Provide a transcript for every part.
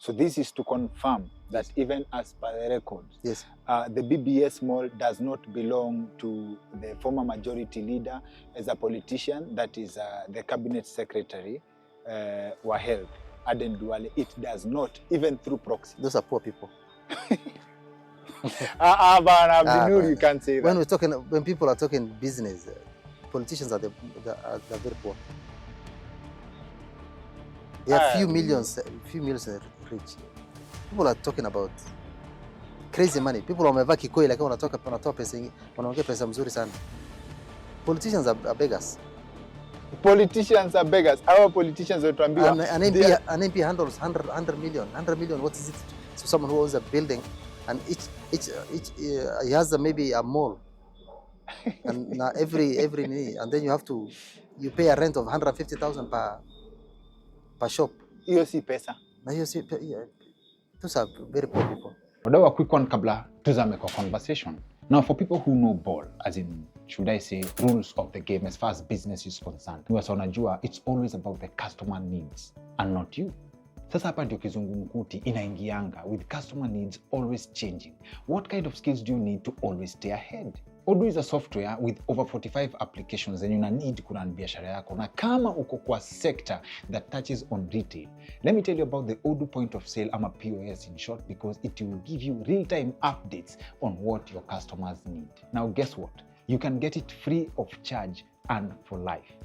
So this is to confirm that even as per the records, Yes. the BBS mall does not belong to the former majority leader as a politician, that is the cabinet secretary, Wahel Aden Duale. It does not, even through proxy. Those are poor people. Abdinoor, you can't say that. When people are talking business, politicians are very poor. They are few millions rich. People are talking about crazy money. People wamevaa kikoi lakini wanatoa pesa nyingi, wanaongea pesa mzuri sana. Politicians are beggars. Politicians are beggars. Our politicians are trying to an MP handles 100 million. 100 million, what is it to someone who owns a building, and each he has maybe a mall, and every and then you pay a rent of 150,000 per shop. Hiyo si pesa. Na hiyo si those are very poor people. Wadau, a quick one kabla tuzame kwa conversation. Now, for people who know ball, as in, should I say, rules of the game as far as business is concerned, it's always about the customer needs and not you. Sasa hapa ndio kizungumkuti inaingianga, with customer needs always changing. What kind of skills do you need to always stay ahead? Odoo is a software with over 45 applications and you need kurun biashara yako. Na kama uko kwa sector that touches on retail, let me tell you about the Odoo point of sale, ama POS in short, because it will give you real-time updates on what your customers need. Now guess what? You can get it free of charge and for life.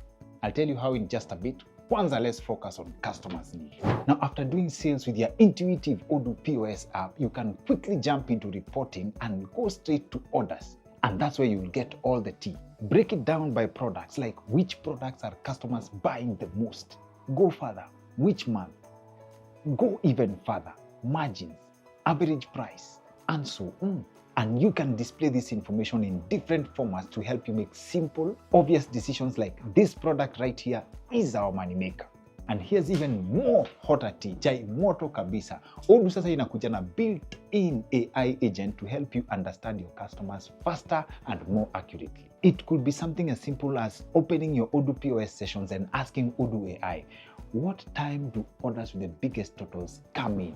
I'll tell you how in just a bit. Kwanza, let's focus on customers' needs. Now, after doing sales with your intuitive Odoo POS app, you can quickly jump into reporting and go straight to orders. And that's where you'll get all the tea. Break it down by products, like which products are customers buying the most. Go further, which month. Go even further, margins, average price, and so on. And you can display this information in different formats to help you make simple, obvious decisions like this product right here is our money maker. And here's even more hotter tea, chai moto kabisa. Odoo sasa inakuja na built-in AI agent to help you understand your customers faster and more accurately. It could be something as simple as opening your Odoo POS sessions and asking Odoo AI, what time do orders with the biggest totals come in?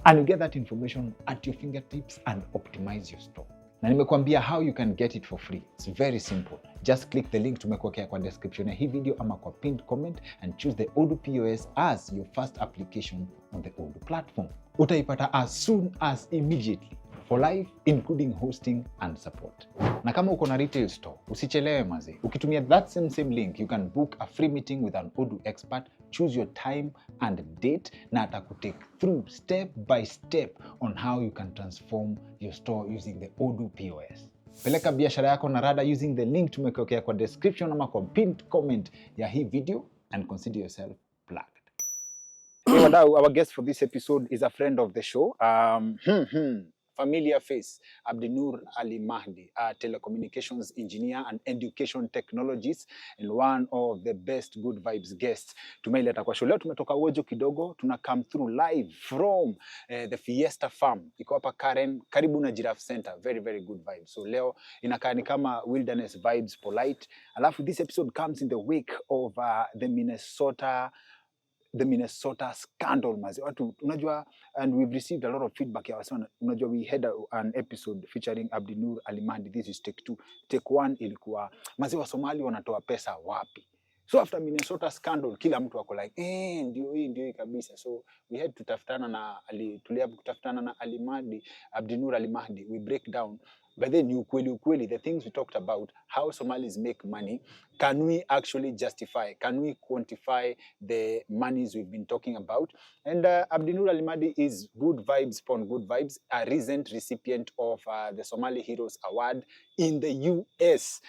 And you get that information at your fingertips and optimize your store. Na nimekuambia how you can get it for free. It's very simple. Just click the link tumekuwekea kwa description ya hii video ama kwa pinned comment and choose the Odoo POS as your first application on the Odoo platform. Utaipata as soon as immediately for life, including hosting and support. Na kama uko na retail store, usichelewe maze. Ukitumia that same link, you can book a free meeting with an Odoo expert, choose your time and date, na atakutake through step by step on how you can transform your store using the Odoo POS. Peleka biashara yako na rada using the link tumekuwekea kwa description ama kwa pinned comment ya hii video and consider yourself plugged. Hey, wadau, our guest for this episode is a friend of the show. Familiar face, Abdinoor Alimahdi, a telecommunications engineer and education technologist, and one of the best good vibes guests. Tumeileta kwa show leo, tumetoka Wojo kidogo, tuna come through live from the Fiesta Farm. Iko hapa Karen, karibu na Giraffe Center. Very, very good vibes. So leo inakaa ni kama wilderness vibes, polite. Alafu this episode comes in the wake of the Minnesota scandal mazi. Watu unajua, and we've received a lot of feedback ya wasema, unajua we had an episode featuring Abdinoor Alimahdi. This is take 2. Take 1 ilikuwa mazi wa Somali wanatoa pesa wapi. So after Minnesota scandal, kila mtu wako like ndio hii kabisa. So we had to tafutana na Alimahdi, Abdinoor Alimahdi. We break down. But then ukweli, the things we talked about, how Somalis make money, can we actually justify, can we quantify the monies we've been talking about? And Abdinoor Alimahdi is good vibes upon good vibes, a recent recipient of the Somali Heroes Award in the US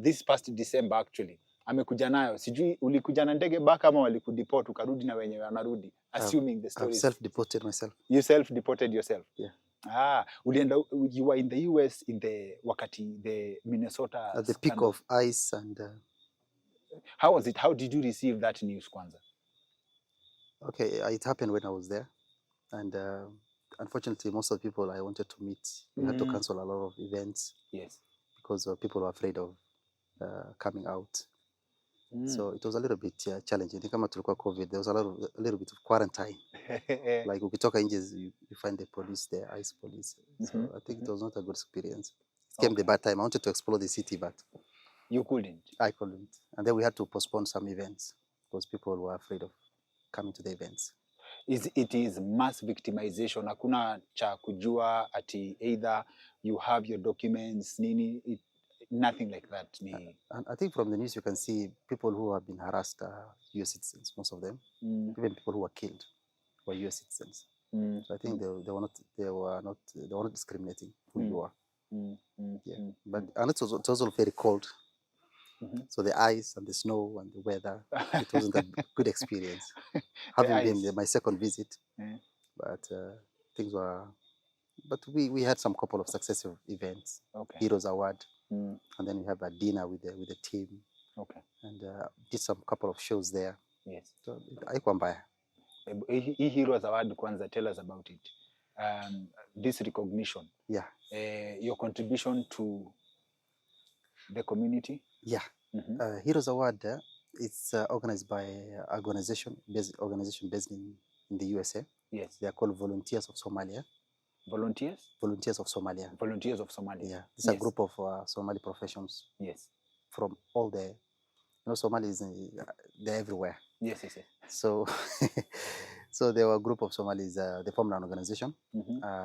this past December actually. Amekuja nayo, sijui ulikuja na ndege baka ama walikudeport ukarudi na wenyewe wanarudi, assuming the story. I've self-deported myself. You self-deported yourself? Yeah. You were in the US in the wakati the Minnesota at the peak of ice and how was it? How did you receive that news, Kwanza? Okay, it happened when I was there, and unfortunately most of the people I wanted to meet, we had to cancel a lot of events. Yes. Because people were afraid of coming out. So it was a little bit challenging. Kama tulikuwa COVID, there was a little bit of quarantine. Like ukitoka nje, you find the police there, ICE police. So I think it was not a good experience. It came the bad time. I wanted to explore the city, but You couldn't. I couldn't. And then we had to postpone some events because people were afraid of coming to the events. It is mass victimization. Hakuna cha kujua ati either you have your documents nini, nothing like that. And I think from the news you can see people who have been harassed are US citizens, most of them. Even people who were killed were US citizens. So I think they were not discriminating who you are. But and it was also very cold. So the ice and the snow and the weather, it wasn't a good experience. Having been my second visit, but things were. But we had some couple of successive events. Heroes Award, and then we have a dinner with the team. And did some couple of shows there. Yes. So haikuwa mbaya. Hii Heroes Award kwanza, tell us about it. This recognition. Yeah. Your contribution to the community. Yeah. Heroes Award, it's organized by an organization based in the USA. Yes. They are called Volunteers of Somalia. Volunteers? Volunteers of Somalia. Volunteers of Somalia. Yeah. It's a group of Somali professionals. Yes. From all the, Somalis, they're everywhere. Yes. So, so there were a group of Somalis. They formed an organization.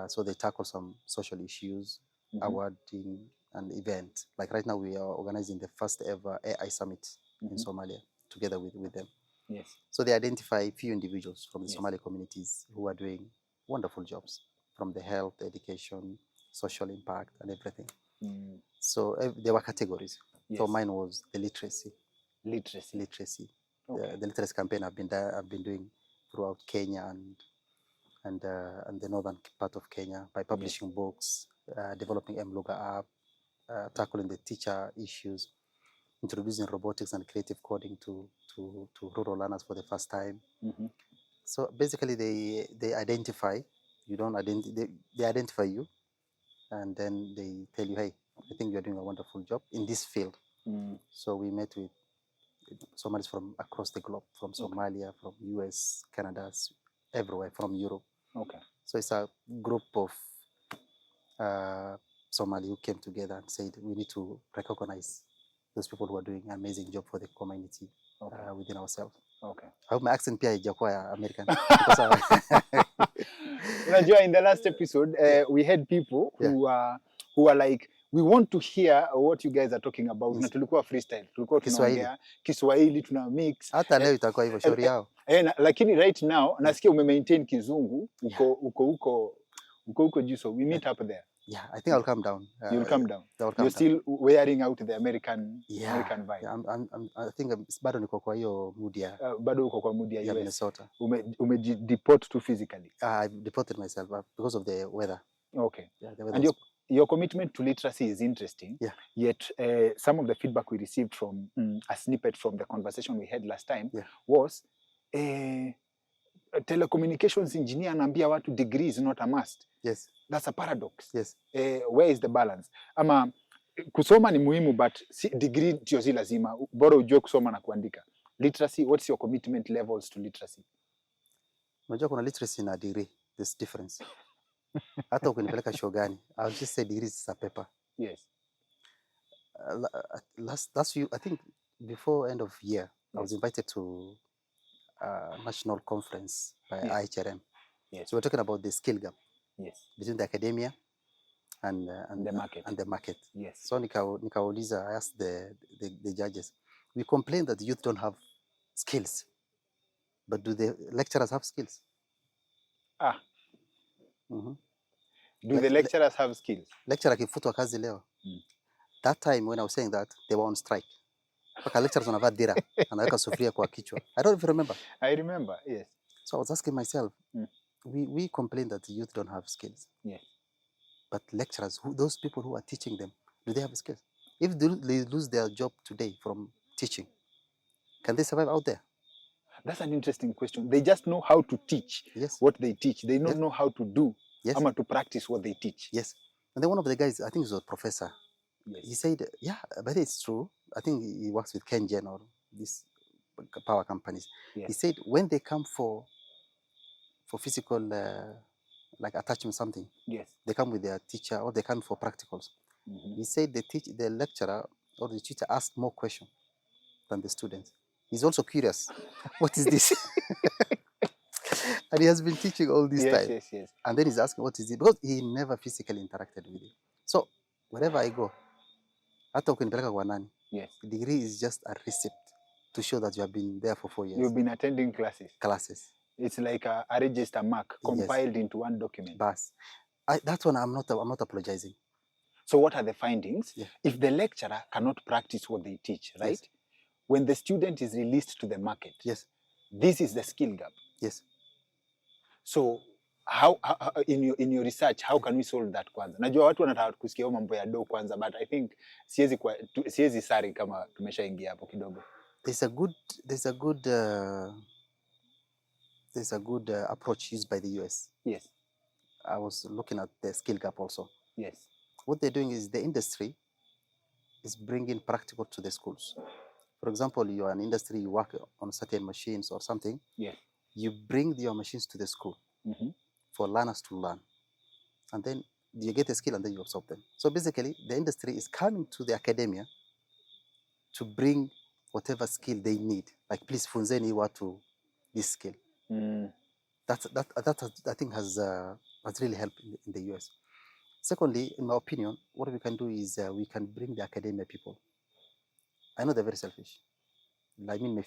So they tackle some social issues, awarding an event. Like right now, we are organizing the first ever AI summit in Somalia together with them. Yes. So they identify a few individuals from the Somali communities who are doing wonderful jobs, from the health, education, social impact, and everything. So there were categories. Yes. So mine was the literacy. Literacy. Okay. The literacy campaign I've been doing throughout Kenya and the northern part of Kenya by publishing books, developing Mlugha app, tackling the teacher issues, introducing robotics and creative coding to rural learners for the first time. So basically, they identify. They identify you, and then they tell you, hey, I think you're doing a wonderful job in this field. So we met with Somalis from across the globe, from Somalia, from US, Canada, everywhere, from Europe. Okay. So it's a group of Somali who came together and said, we need to recognize those people who are doing an amazing job for the community within ourselves. Okay. I hope my accent pia haijakuwa American. Unajua, in the last episode, we had people who are like, we want to hear what you guys are talking about. Na tulikuwa freestyle. Tulikuwa tunaongea Kiswahili, tuna mix. Hata leo itakuwa hivyo, shauri yao. Lakini right now, nasikia ume-maintain Kizungu, uko juu, so we meet up there. Yeah, I think I'll come down. You'll come down. You're still wearing out the American vibe. Yeah, I think bado niko kwa hiyo mood ya. Bado uko kwa mood ya US. Minnesota. Deport to physically. I deported myself because of the weather. Okay. Yeah, the weather. And your commitment to literacy is interesting. Yeah. Yet some of the feedback we received from a snippet from the conversation we had last time was telecommunications engineer anaambia watu degree is not a must. Yes. That's a paradox. Yes. Where is the balance? Ama kusoma ni muhimu, but degree ndio si lazima. Bora ujue kusoma na kuandika. Literacy, what's your commitment levels to literacy? Unajua kuna literacy na degree. There's difference. Hata ukinipeleka show gani, I'll just say degree is a paper. Yes. Last few, I think before end of year, I was invited to a national conference by IHRM. Yes. So we're talking about the skill gap. Yes. Between the academia and the market. Yes. So nikauliza, I asked the judges, we complain that the youth don't have skills, but do the lecturers have skills? Do the lecturers have skills? Lecturer akifutwa kazi leo. That time when I was saying that, they were on strike. Paka lecturers wanavaa dira, anaweka sufuria kwa kichwa. I don't even remember. I remember, yes. So I was asking myself, we complain that the youth don't have skills. Yes. But lecturers, those people who are teaching them, do they have skills? If they lose their job today from teaching, can they survive out there? That's an interesting question. They just know how to teach what they teach. They don't know how to do, or to practice what they teach. Yes. And then one of the guys, I think he was a professor, he said, yeah, but it's true. I think he works with Ken Jen or these power companies. He Yes. said when they come for physical like attachment something, Yes. they come with their teacher or they come for practicals. He said the lecturer or the teacher asked more questions than the students. He's also curious. What is this? And he has been teaching all this Yes, time. yes, yes. And then he's asking, what is it? Because he never physically interacted with it. So wherever I go, hata ukinipeleka kwa nani, Yes. the degree is just a receipt to show that you have been there for 4 years. You've been attending classes. It's like a register mark compiled into one document. Bas. That one I'm not apologizing. So what are the findings? Yeah. If the lecturer cannot practice what they teach, right? Yes. When the student is released to the market, Yes. this is the skill gap. Yes. So how in your research, how can we solve that kwanza? Najua watu wanataka kusikia mambo ya do kwanza, but I think siwezi sari kama tumeshaingia hapo kidogo. There's a good approach used by the US. Yes. I was looking at the skill gap also. Yes. What they're doing is the industry is bringing practical to the schools. For example, you're an industry, you work on certain machines or something. Yes. You bring your machines to the school for learners to learn. And then you get a skill and then you absorb them. So basically, the industry is coming to the academia to bring whatever skill they need. Like, please, funzeni watu this skill. That I think has really helped in the US. Secondly, in my opinion, what we can do is we can bring the academia people. I know they're very selfish. I mean,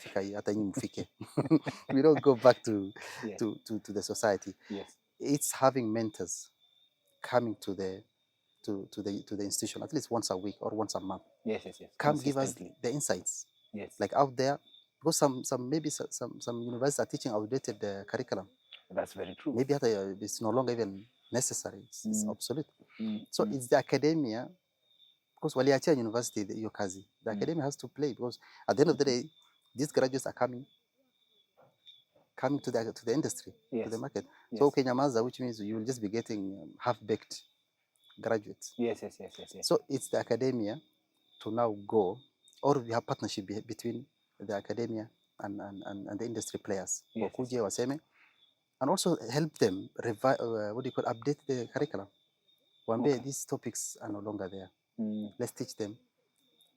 we don't go back to the society. Yes. It's having mentors coming to the institution at least once a week or once a month. Yes, yes, yes. Come give us the insights. Yes. Like out there, because some universities are teaching outdated curriculum. That's very true. Maybe it's no longer even necessary. It's obsolete. So it's the academia, because waliachia university hiyo kazi. The academia has to play, because at the end of the day, these graduates are coming to the industry, to the market. Yes. So ukinyamaza, which means you will just be getting half-baked graduates. Yes. So it's the academia to now go, or we have partnership between the academia and the industry players. Wakuje waseme, and also help them update the curriculum. One day these topics are no longer there. Let's teach them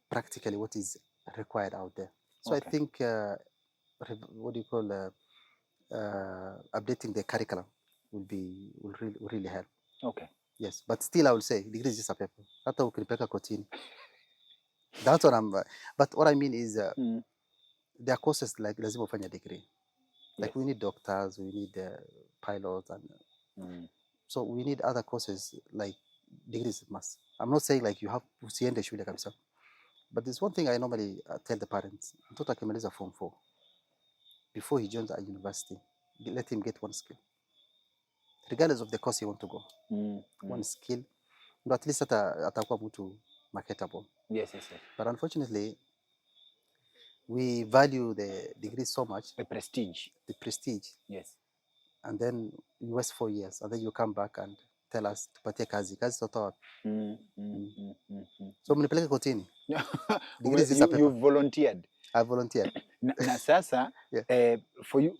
practically what is required out there. So I think updating the curriculum will really help. Okay. Yes, but still I will say degree is just a paper. Hata ukipeleka kotini. That's what but what I mean is there are courses like lazima ufanye degree. Like we need doctors, we need pilots, and so we need other courses like degrees must. I'm not saying like you have usiende shule kabisa. But there's one thing I normally tell the parents. Mtoto akimaliza form 4, before he joins a university, let him get one skill. Regardless of the course he want to go. One skill. But at least atakuwa mtu marketable. Yes. But unfortunately, we value the degree so much. The prestige. Yes. And then you waste 4 years, and then you come back and tell us tupatie kazi soto wapi. So mnipeleke kotini. You volunteered. I volunteered. Na sasa for you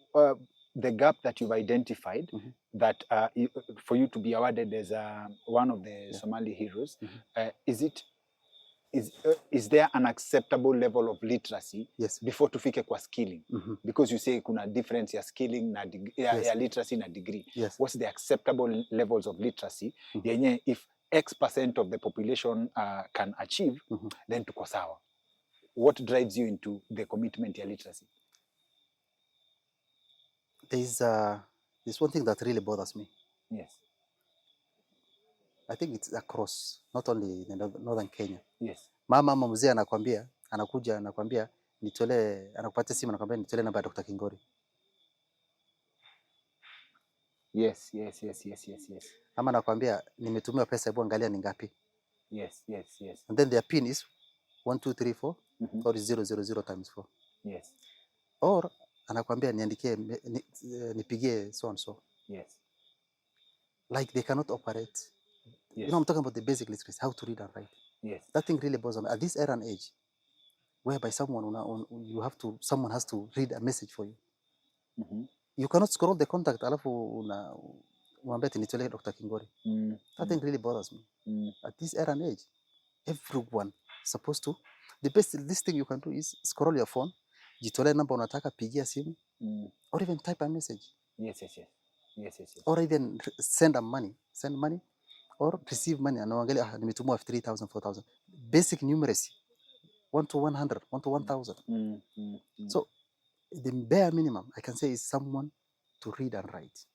the gap that you've identified that for you to be awarded as one of the Somali heroes, is there an acceptable level of literacy before tufike kwa skilling? Because you say kuna difference ya skilling na ya literacy na degree. What's the acceptable levels of literacy yenye if X% of the population can achieve, then tuko sawa? What drives you into the commitment ya literacy? There's one thing that really bothers me. Yes. I think it's across, not only in northern Kenya. Yes. Mama mzee anakuja anakwambia anakupatia simu anakwambia nitolee namba ya Dr. Kingori. Yes. Ama anakwambia nimetumiwa pesa, hebu angalia ni ngapi. Yes. And then their pin is 1 2 3 4 or 000 times 4. Yes. Or anakwambia niandikie nipigie so and so. Yes. Like they cannot operate. Yes. You know, I'm talking about the basic literacy, how to read and write. Yes. That thing really bothers me. At this era and age, whereby someone has to read a message for you. Mhm. You cannot scroll the contact alafu unamwambia ati nitolee Dr. Kingori. That thing really bothers me. At this era and age, everyone supposed to, this thing you can do is scroll your phone, jitolee number unataka, pigia simu, or even type a message. Yes. Or even send money, or receive money. Anaangalia nimetumwa 3,000, 4,000. Basic numeracy, 1 to 100, 1 to 1,000. So the bare minimum I can say is someone to read and write.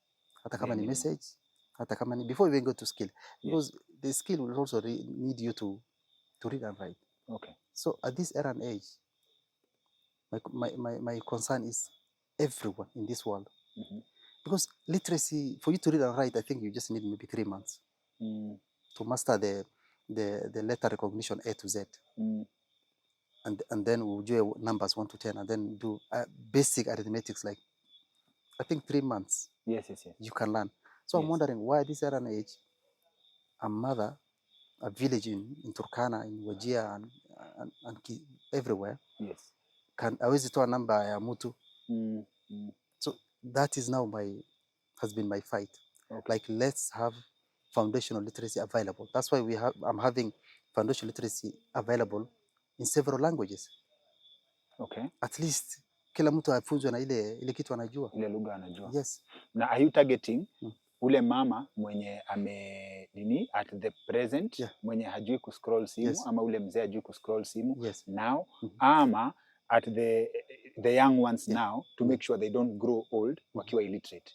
Hata kama ni message, hata kama ni, before you even go to skill, because the skill will also need you to read and write. Okay. So at this era and age, my concern is everyone in this world. Because literacy, for you to read and write, I think you just need maybe 3 months to master the letter recognition A to Z. And then we'll do numbers 1 to 10, and then do basic arithmetics, like I think 3 months. Yes. You can learn. So I'm wondering why this era and age, a mother, a village in Turkana, in Wajir, and everywhere, Yes, can hawezi toa namba ya mtu. So that is now has been my fight. Okay. Like, let's have foundational literacy available. That's why I'm having foundational literacy available in several languages. Okay. At least kila mtu afunzwe na ile kitu anajua. Ile lugha anajua. Yes. Na are you targeting ule mama mwenye at the present, mwenye hajui kuscroll simu, ama ule mzee hajui kuscroll simu now, ama at the young ones now, to make sure they don't grow old wakiwa illiterate?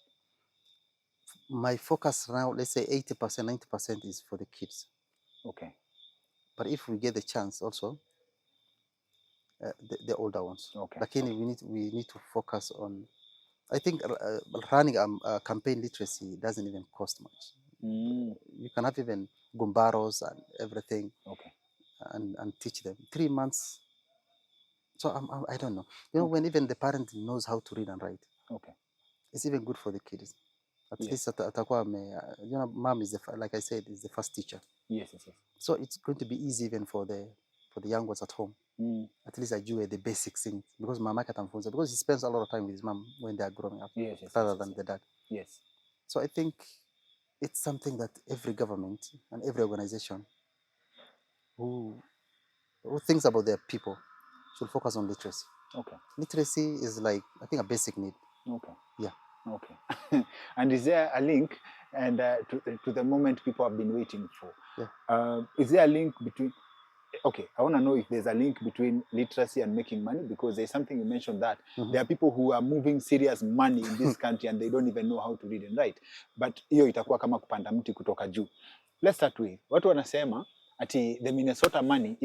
My focus now, let's say 80%, 90% is for the kids. Okay. But if we get the chance also, the older ones. Okay. Lakini we need to focus on, I think running a campaign literacy doesn't even cost much. You can have even gumbaros and everything. Okay. And teach them 3 months. So I don't know. You know, when even the parent knows how to read and write, okay, it's even good for the kids. At least atakuwa you know, mom is like I said, is the first teacher. Yes. So it's going to be easy even for the young ones at home. At least ajue the basic things, because mama atamfunza, because he spends a lot of time with his mom when they are growing up, rather than the dad. Yes. So I think it's something that every government and every organization who thinks about their people should focus on literacy. Okay. Literacy is like, I think, a basic need. Okay. Yeah. Okay. And is there a link and to the moment people have been waiting for? Yeah. Is there a link between? Okay, I want to know if there's a link between literacy and making money, because there's something you mentioned that there are people who are moving serious money in this country and they don't even know how to read and write. But hiyo itakuwa kama kupanda mti kutoka juu. Let's start with, watu wanasema ati the Minnesota money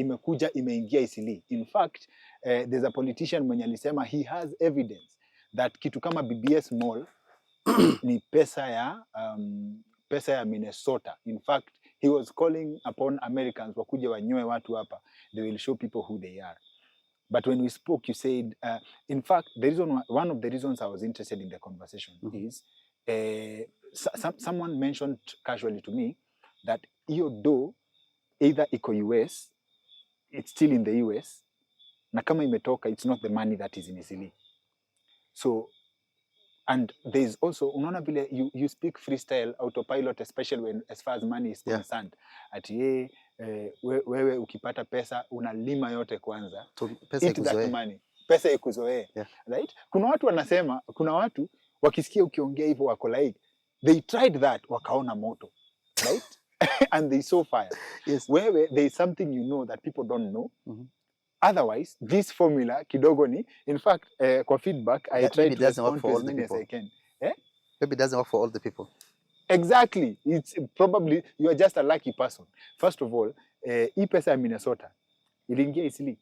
imeingia Isili. In fact, there's a politician mwenye alisema he has evidence that kitu kama BBS Mall ni pesa ya Minnesota. In fact, he was calling upon Americans wakuje wanyoe watu hapa. They will show people who they are. But when we spoke, you said, in fact, one of the reasons I was interested in the conversation is someone mentioned casually to me that hiyo do either iko US, it's still in the US, na kama imetoka, it's not the money that is in Isili. So, and there's also, unaona vile you speak freestyle, autopilot, especially when as far as money is concerned. Ati wewe ukipata pesa unalima yote kwanza. Pesa ikuzoee. That money. Pesa ikuzoee. Yeah. Right? Kuna watu wanasema, kuna watu wakisikia ukiongea hivyo wako like, they tried that, wakaona moto. Right? And they saw fire. Yes. Wewe, there is something you know that people don't know. Otherwise, this formula kidogo ni, in fact, kwa feedback, I tried to respond to as many as I can. Maybe it doesn't work for all the people. Exactly. It's probably, you are just a lucky person. First of all, hii pesa ya Minnesota, iliingia Isili.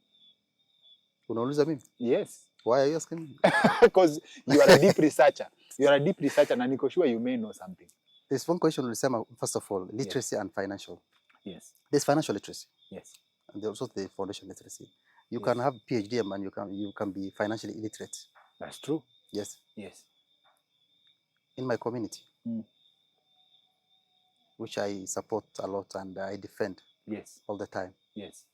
Unauliza mimi? Yes. Why are you asking me? Because you are a deep researcher. You are a deep researcher, and niko sure you may know something. There's one question ulisema, first of all, literacy and financial. Yes. There's financial literacy. Yes. And there's also the foundation literacy. You can have PhD and you can be financially illiterate. That's true. Yes. Yes. In my community, which I support a lot and I defend all the time. Yes.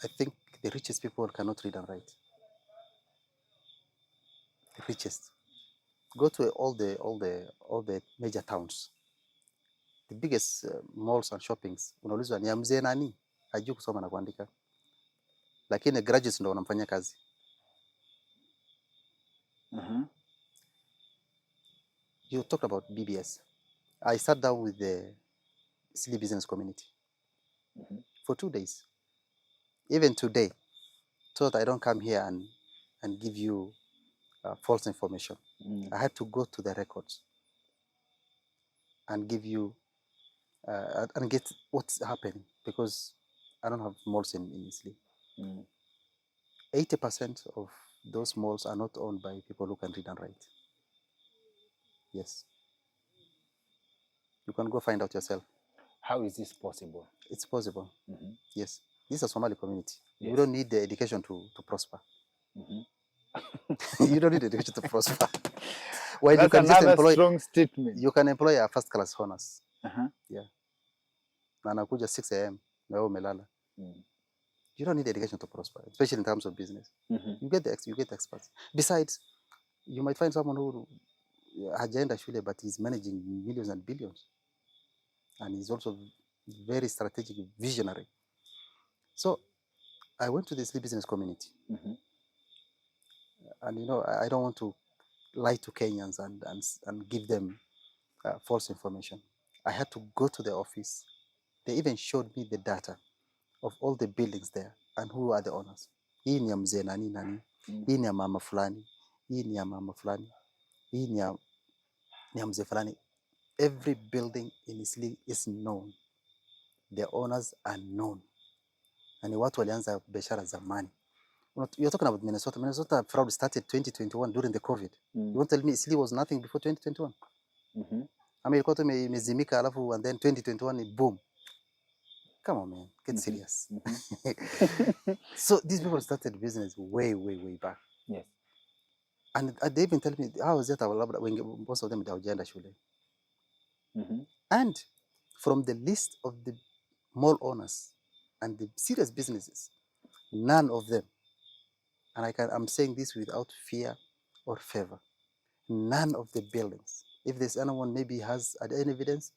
I think the richest people cannot read and write. The richest. Go to all the major towns. The biggest malls and shoppings. Unaulizwa ni ya mzee nani? Hajui kusoma na kuandika. Lakini graduates ndo wanamfanyia kazi. You talked about BBS. I sat down with the Somali business community for 2 days. Even today, so that I don't come here and give you false information. I had to go to the records and give you and get what's happening, because I don't have malls in Isli. 80% of those malls are not owned by people who can read and write. Yes. You can go find out yourself. How is this possible? It's possible. Yes. This is a Somali community. Yes. You don't need the education to prosper. You don't need education to prosper. Well, That's you can just another strong statement. You can employ a first class honors. Yeah. Na anakuja 6 a.m. na wewe umelala. You don't need education to prosper, especially in terms of business. You get the experts. Besides, you might find someone who hajaenda shule but he's managing millions and billions, and he's also very strategic, visionary. So I went to this business community, and you know, I don't want to lie to Kenyans and give them false information. I had to go to the office. They even showed me the data of all the buildings there and who are the owners. Hii ni ya mzee nani nani, hii ni ya mama fulani, hii ni ya mama fulani, hii ni ya mzee fulani. Every building in Isli is known. The owners are known. Na ni watu walianza biashara zamani. You're talking about Minnesota. Minnesota fraud started 2021 during the COVID. You won't tell me Isli was nothing before 2021? Ama ilikuwa tu imezimika alafu and then 2021 boom. Come on, man, get serious. So these people started business way back. Yes. And they even tell me, how is that when most of them hawajaenda shule? And from the list of the mall owners and the serious businesses, none of them, and I'm saying this without fear or favor, none of the buildings, if there's anyone maybe has any evidence,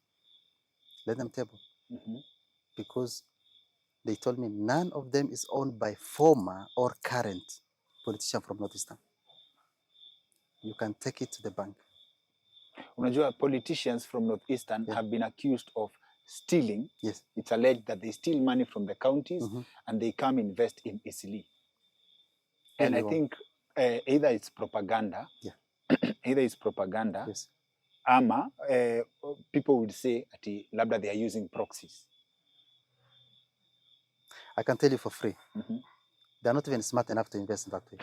let them table. Because they told me none of them is owned by former or current politician from Northeastern. You can take it to the bank. Unajua, politicians from Northeastern have been accused of stealing. Yes. It's alleged that they steal money from the counties and they come invest in Isli. And I think either it's propaganda, either it's propaganda, yes, ama people would say ati labda they are using proxies. I can tell you for free. They're not even smart enough to invest in that way.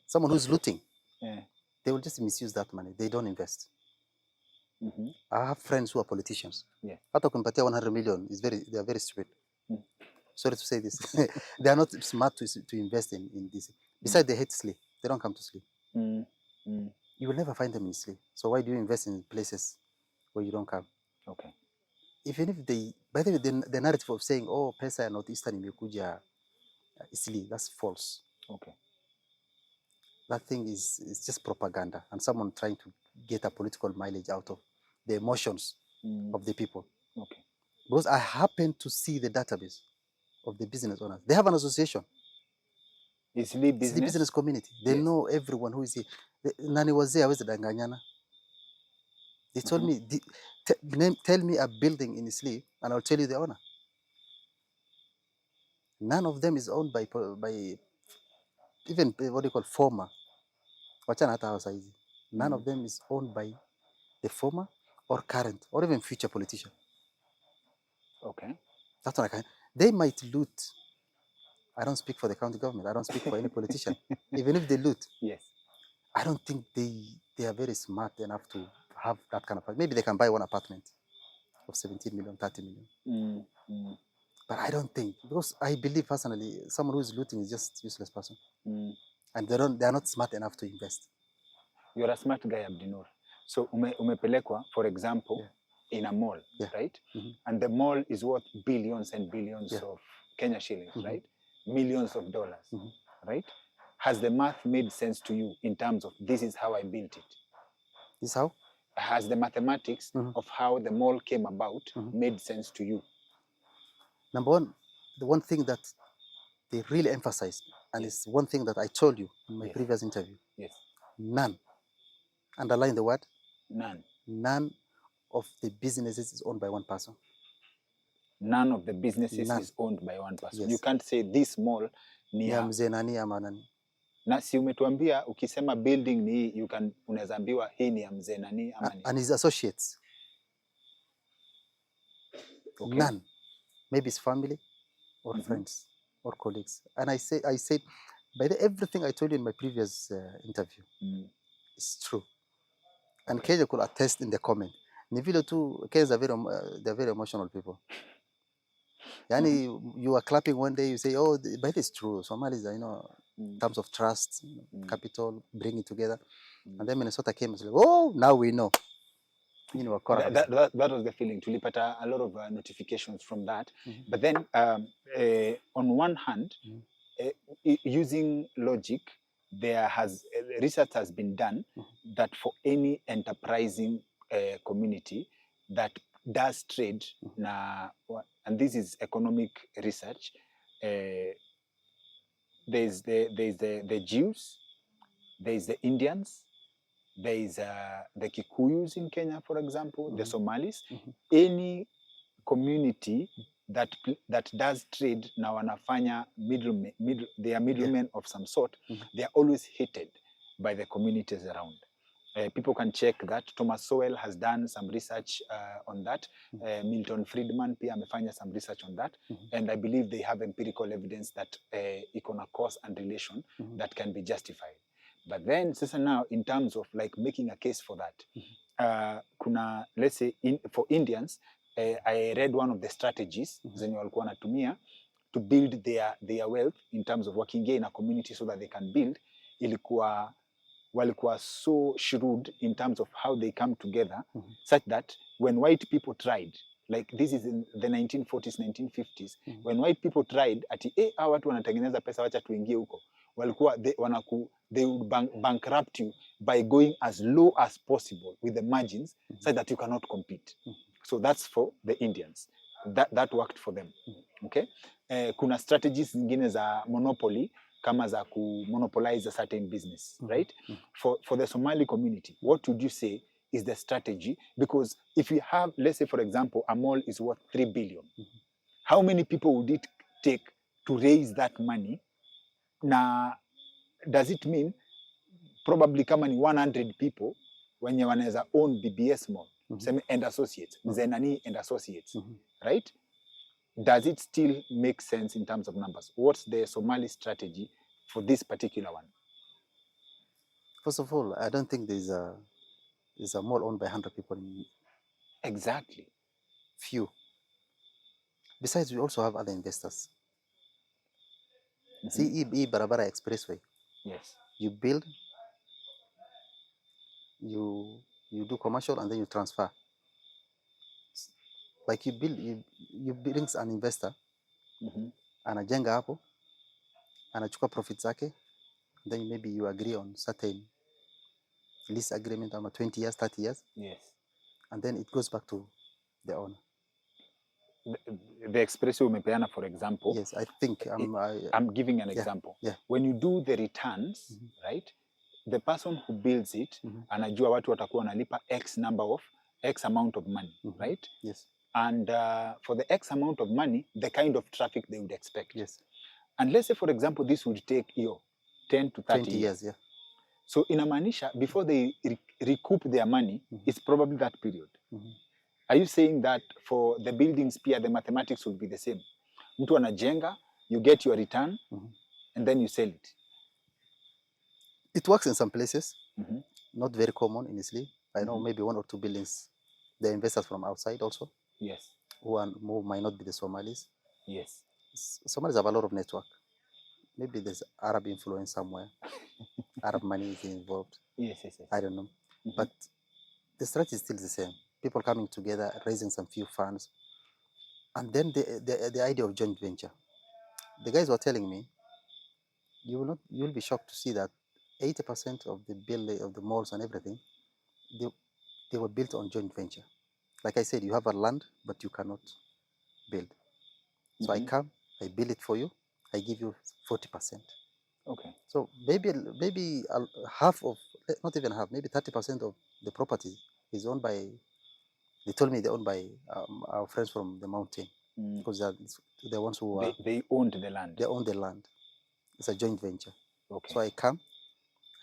Someone who's looting, they will just misuse that money. They don't invest. I have friends who are politicians. Hata kumpatia 100 million they are very stupid. Sorry to say this. They are not smart to invest in this. Besides, they hate sleep. They don't come to sleep. You will never find them in sleep. So why do you invest in places where you don't come? Okay. Even if they, by the way, the narrative of saying, oh, pesa ya Northeastern imekuja Isli, that's false. Okay. That thing is just propaganda and someone trying to get a political mileage out of the emotions of the people. Okay. Because I happen to see the database of the business owners. They have an association. Isli It's the business community. They know everyone who is here. Nani wazee hawezi danganyana. They told me, tell me a building in Isli and I'll tell you the owner. None of them is owned by even what you call former. Wachana hata hao saizi. None of them is owned by the former or current or even future politician. Okay. That's what I can. They might loot. I don't speak for the county government. I don't speak for any politician. Even if they loot, I don't think they are very smart enough to have that kind of. Maybe they can buy one apartment of 17 million, 30 million. But I don't think, because I believe personally, someone who is looting is just a useless person. And they are not smart enough to invest. You're a smart guy, Abdinoor. So umepelekwa, for example, in a mall, Yeah. right? Mhm. And the mall is worth billions and billions Yeah. of Kenya shillings, Mhm. right? Millions of dollars, Mhm. right? Has the math made sense to you in terms of this is how I built it? This how? Has the mathematics Mhm. of how the mall came about Mhm. made sense to you? Number one, the one thing that they really emphasized, and Yes. it's one thing that I told you in my Yes. previous interview, Yes. none, underline the word, None. none of the businesses is owned by one person. None of the businesses None. is owned by one person. Yes. You can't say this mall ni Ni ya ya mzee nani ama nani. na si umetuambia ukisema building ni hii, unaweza ambiwa hii ni ya mzee nani ama ni And his associates. okay. None. Maybe his family or friends or colleagues. And I said, by everything I told you in my previous interview, is true. And Kenya could attest in the comment. Ni vile tu, Kenyans are they're very emotional people. Yani, you are clapping one day, you say, oh, but it's true. Somalis are, in terms of trust, capital, bringing together. And then Minnesota came and said, oh, now we know. That was the feeling. Tulipata a lot of notifications from that. But then, on one hand, using logic, research has been done that for any enterprising community that does trade, and this is economic research, there's the Jews, there's the Indians, there is the Kikuyus in Kenya, for example, the Somalis. Any community that does trade na wanafanya they are middlemen of some sort, they are always hated by the communities around. People can check that. Thomas Sowell has done some research on that. Milton Friedman pia amefanya some research on that. And I believe they have empirical evidence that iko na cause and relation that can be justified. But then, sasa now, in terms of like making a case for that, kuna, let's say, for Indians, I read one of the strategies zenye walikuwa wanatumia to build their wealth in terms of working in a community so that they can build. Walikuwa so shrewd in terms of how they come together, such that when white people tried, like this is in the 1940s, 1950s, when white people tried, ati hawa watu wanatengeneza pesa, wacha tuingie huko, walikuwa they would bankrupt you by going as low as possible with the margins, such that you cannot compete. So that's for the Indians. That worked for them. Okay? Kuna strategies zingine za monopoly, kama za monopolize a certain business, right? For the Somali community, what would you say is the strategy? Because if you have, let's say, for example, a mall is worth 3 billion. How many people would it take to raise that money? Na does it mean probably kama ni 100 people wenye wanaweza own BBS mall, and associates, Zenani and associates, right? Does it still make sense in terms of numbers? What's the Somali strategy for this particular one? First of all, I don't think there's a mall owned by 100 people. Exactly. Few. Besides, we also have other investors. See, Barabara Expressway. Yes. You build, you do commercial, and then you transfer. Like you build, you brings an investor, anajenga hapo, anachukua profits zake, then maybe you agree on certain lease agreement, 20 years, 30 years. Yes. And then it goes back to the owner. The expressway umepeana, for example. Yes, I think I'm giving an example. Yeah. When you do the returns, right? The person who builds it, anajua watu watakuwa wanalipa X amount of money, right? Yes. And for the X amount of money, the kind of traffic they would expect. Yes. And let's say, for example, this would take 10 to 30 years. Yeah. So inamaanisha, before they recoup their money, it's probably that period. Are you saying that for the buildings pia, the mathematics will be the same? Mtu anajenga, you get your return, and then you sell it. It works in some places, not very common initially. I know maybe 1 or 2 buildings, the investors from outside also. Yes. Who might not be the Somalis. Yes. Somalis have a lot of network. Maybe there's Arab influence somewhere. Arab money is involved. Yes. I don't know. But the strategy is still the same. people coming together, raising some few funds, and then the idea of joint venture. The guys were telling me, you will be shocked to see that 80% of the building of the malls and everything, they, they were built on joint venture. Like I said, you have a land, but you cannot build. So I come, I build it for you, I give you 40%. Okay. So maybe half of, not even half, maybe 30% of the property is owned by. They told me they're owned by our friends from the mountain, because they're the ones who are. They owned the land. They own the land. It's a joint venture. Okay. So I come,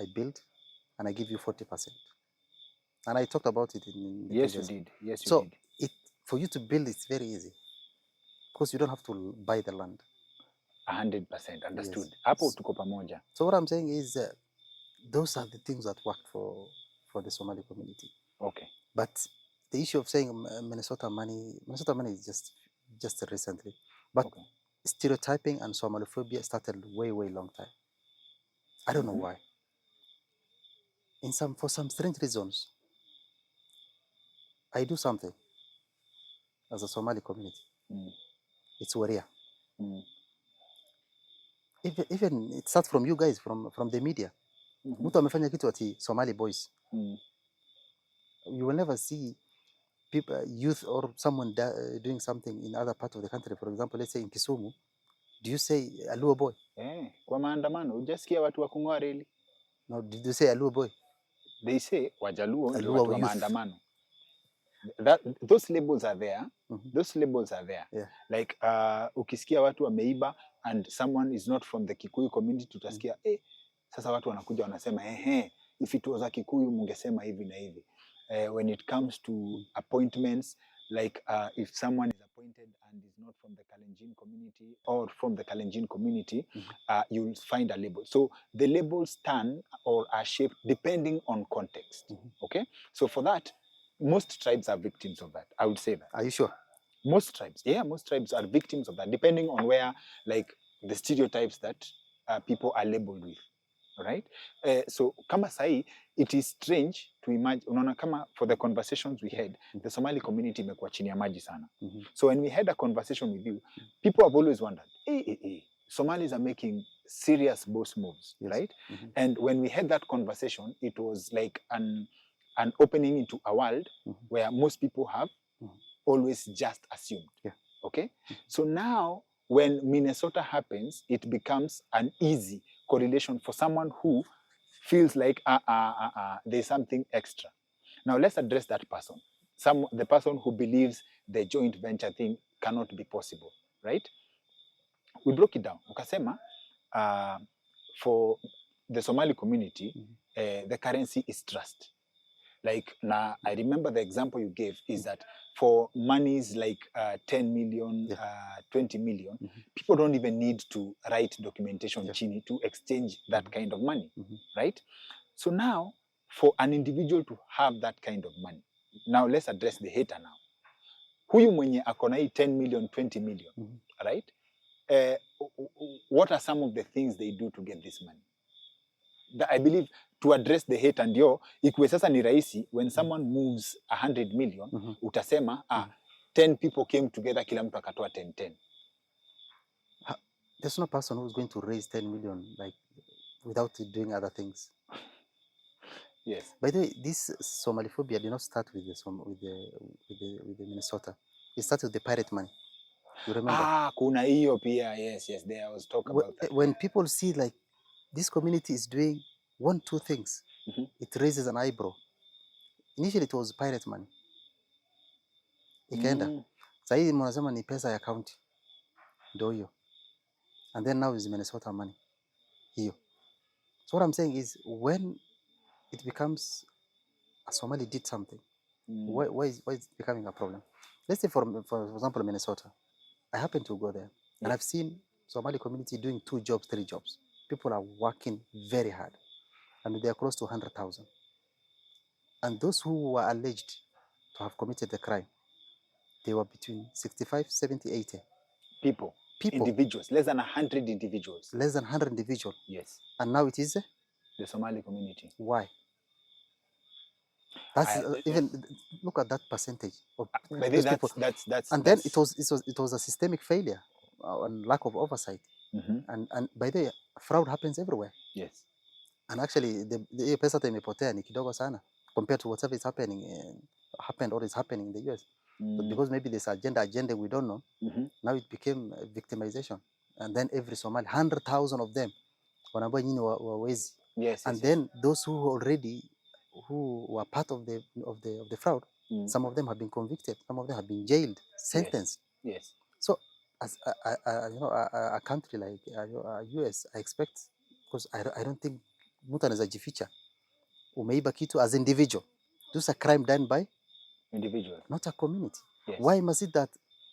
I build, and I give you 40%. And I talked about it in the Yes, previous. you did. Yes, you so did. For you to build, it's very easy, because you don't have to buy the land. 100% understood. Yes. Hapo tuko pamoja. So what I'm saying is, those are the things that worked for the Somali community. Okay. But the issue of saying Minnesota money is just recently. But okay. Stereotyping and Somalophobia started way long time. I don't know why. For some strange reasons, I do something as a Somali community. It's Waria. Even it starts from you guys, from the media. Mtu amefanya kitu ati Somali boys. You will never see people, youth or someone doing something in other part of the country. For example, let's say in Kisumu, do you say a Luo boy? Kwa maandamano, hujasikia watu wa kung'oa reli? No, did you say a Luo boy? They say Wajaluo ndio Luo watu wa youth. maandamano. Those labels are there. Those labels are there. Yeah. Like ukisikia watu wameiba and someone is not from the Kikuyu community, tutasikia sasa watu wanakuja wanasema if it was a Kikuyu mungesema hivi na hivi. When it comes to appointments, like if someone is appointed and is not from the Kalenjin community or from the Kalenjin community, you'll find a label. So the labels turn or are shaped depending on context. Okay? So for that, most tribes are victims of that. I would say that. Are you sure? Most tribes are victims of that, depending on where, like, the stereotypes that people are labeled with. Right? So kama sahi, it is strange to imagine, unaona kama for the conversations we had, the Somali community imekuwa chini ya maji sana. So when we had a conversation with you, people have always wondered, Somalis are making serious boss moves, yes. Right? And when we had that conversation, it was like an opening into a world where most people have always just assumed. Yeah. Okay? So now, when Minnesota happens, it becomes an easy correlation for someone who feels like there's something extra. Now let's address that person. The person who believes the joint venture thing cannot be possible, right? We broke it down. Ukasema, for the Somali community, the currency is trust. Like, now, I remember the example you gave is that for monies like 10 million, 20 million, people don't even need to write documentation chini to exchange that kind of money, right? So now, for an individual to have that kind of money, now let's address the hater now. Huyu mwenye akona hii 10 million, 20 million, right? What are some of the things they do to get this money? I believe to address the hate and ikuwe sasa ni rahisi, when someone moves 100 million, utasema, 10 people came together, kila mtu akatoa 10. There's no person who's going to raise 10 million like without doing other things. Yes. By the way, this Somalophobia did not start with the Minnesota. It started with the pirate money. You remember? Kuna hiyo pia. Yes. There was talk about that. When people see like this community is doing 1-2 things, it raises an eyebrow. Initially it was pirate money. Ikaenda. Sasa hivi mnasema ni pesa ya county. Ndio hiyo. And then now is Minnesota money. Hiyo. So what I'm saying is, when it becomes a Somali did something, why is it becoming a problem? Let's say for example Minnesota. I happen to go there and I've seen Somali community doing 2 jobs, 3 jobs. People are working very hard and they are close to 100,000. And those who were alleged to have committed the crime, they were between 65, 70, 80. People. Individuals. Less than 100 individuals. Less than 100 individuals. Yes. And now it is the Somali community. Why? That's I, even look at that percentage of but those people. And then it was a systemic failure and lack of oversight. Mhm. And by the way, fraud happens everywhere. Yes. And actually the pesa hata imepotea ni kidogo sana compared to whatever is happening happened or is happening in the US. But because maybe there's agenda we don't know, now it became victimization. And then every Somali, 100,000 of them, wanaambia nyinyi wawezi. Yes. And then those who were part of the fraud, some of them have been convicted, some of them have been jailed, sentenced. Yes. So as a country like US, I expect, because I don't think mtu anaweza jificha umeiba kitu as individual. This is a crime done by Individual, not a community. Yes. Why must it that